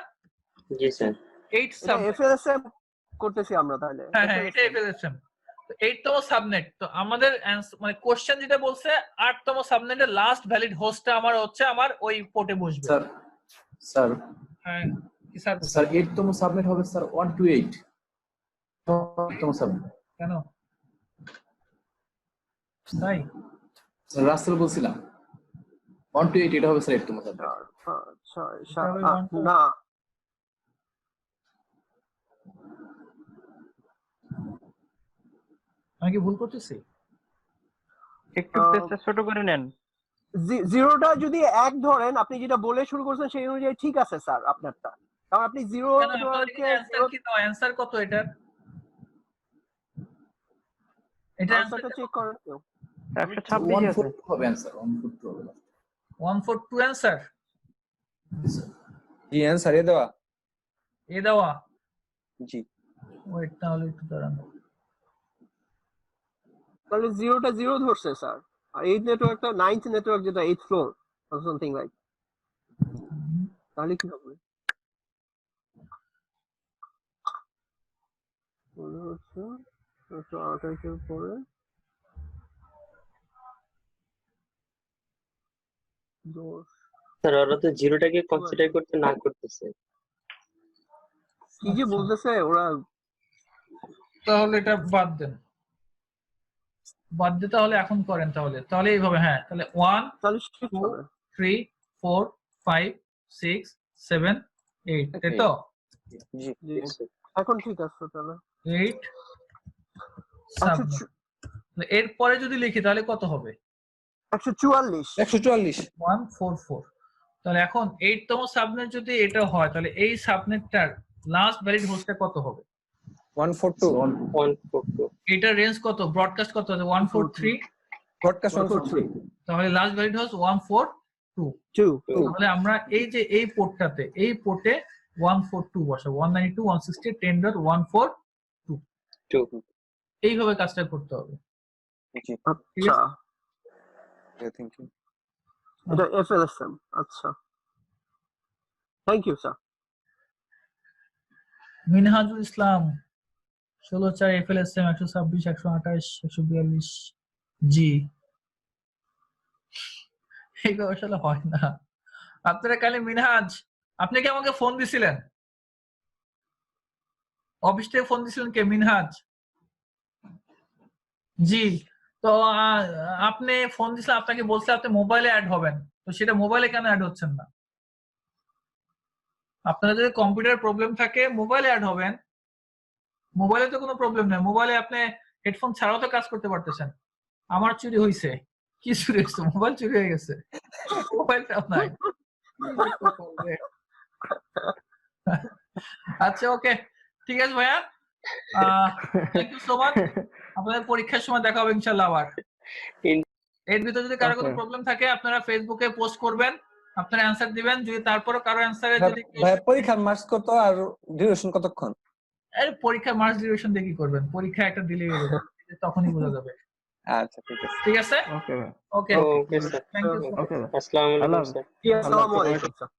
জি স্যার 8 সাবনেট এফএলএসএম করতেছি আমরা তাহলে। হ্যাঁ হ্যাঁ এটা এফএলএসএম। তো 8 তম সাবনেট, তো আমাদের মানে কোশ্চেন যেটা বলছে 8 তম সাবনেটের লাস্ট ভ্যালিড হোস্টটা আমার হচ্ছে আমার ওই পোর্টে বসবে। স্যার হ্যাঁ কি স্যার? স্যার 8 তম সাবনেট হবে স্যার 128 তম সাবনেট। কেন তাই? রাসেল বলছিলাম 128 এটা হবে স্যার 8 তম সাবনেট। না আমি কি ভুল করতেছি? একটু পেজটা ছোট করে নেন। জিরোটা যদি 1 ধরেন, আপনি যেটা বলে শুরু করছেন সেই অনুযায়ী ঠিক আছে স্যার আপনারটা, কারণ আপনি জিরো অ্যানসার কত এটার? এটা অ্যানসারটা চেক করেন কেউ। 126 আছে। 142 হবে অ্যানসার 142 হবে। 142 অ্যানসার। জি অ্যানসার এ দেওয়া এ দেওয়া জি ওয়েট তাহলে একটু দাঁড়ান। তাহলে জিরোটা জিরো ধরছে স্যার, আর 8 নেটওয়ার্কটা 9th নেটওয়ার্ক যেটা 8th floor or something like, তাহলে কি হবে? মনে হচ্ছে 128 এর পরে 10 স্যার ওরা তো জিরোটাকে কনসিডার করতে না করতেছে। কি যে বলতেছে ওরা। তাহলে এটা বাদ দেন, বাদ দিয়ে তাহলে এখন করেন তাহলে তাহলে এইভাবে। হ্যাঁ তাহলে 1 তাহলে 2 3 4 5 6 7 8 তাই তো? জি এখন ঠিক আছে তাহলে 8 এর পরে যদি লিখি তাহলে কত হবে? 144 144। তাহলে এখন 8 তম সাবনেট যদি এটা হয় তাহলে এই সাবনেটটার লাস্ট ভ্যালিড হোস্টটা কত হবে? 142 এটার রেঞ্জ কত? ব্রডকাস্ট কত আছে? 143 ব্রডকাস্ট 143 তাহলে লাস্ট ভ্যালিড হোস্ট 142। তাহলে আমরা এই যে এই পোর্টটাতে এই পোর্টে 142 বসাবো, 192 160 10.142 এইভাবে কাজটা করতে হবে। আচ্ছা থ্যাংক ইউ। এটা এফএলএসএম। আচ্ছা থ্যাংক ইউ স্যার। মিনহাজুল ইসলাম 16/4 এফএলএসএম 126 128 142 জি। এইভাবে আসলে হয় না। আপনারা কালে মিনহাজ আপনি কি আমাকে ফোন দিছিলেন? অফিস থেকে ফোন দিছিলেন কে? মিনহাজ জি। তো আপনি ফোন দিছিলেন, আপনাকে বলছে আপনি মোবাইলে অ্যাড হবেন, তো সেটা মোবাইলে কেন অ্যাড হচ্ছেন না? আপনার যদি কম্পিউটার প্রবলেম থাকে মোবাইলে অ্যাড হবেন। মোবাইলে তো কোনো প্রবলেম নেই, মোবাইলে আপনি হেডফোন ছাড়াও তো কাজ করতে পারতেছেন। আমার চুরি হয়েছে। কি চুরি হয়েছে? মোবাইল চুরি হয়ে গেছে, মোবাইলটাও নাই। আচ্ছা ওকে ঠিক আছে ভাইয়া, থ্যাংক ইউ সো মাচ। আপনাদের পরীক্ষার সময় দেখা হবে ইনশাআল্লাহ আবার। এর ভিতরে যদি কারো কোনো প্রবলেম থাকে আপনারা ফেসবুকে পোস্ট করবেন, আপনারা অ্যানসার দিবেন। যদি তারপরে কারো অ্যানসারে যদি ভাই পরীক্ষার মার্কস কত আর ডিউরেশন কতক্ষণ? আরে পরীক্ষা মার্কস ডিউরেশন দিয়ে কি করবেন? পরীক্ষা একটা দিলেই হলো, তখনই বোঝা যাবে। আচ্ছা ঠিক আছে ঠিক আছে ওকে ওকে ওকে স্যার থ্যাংক ইউ। ওকে আসসালামু আলাইকুম স্যার। আসসালামু আলাইকুম স্যার।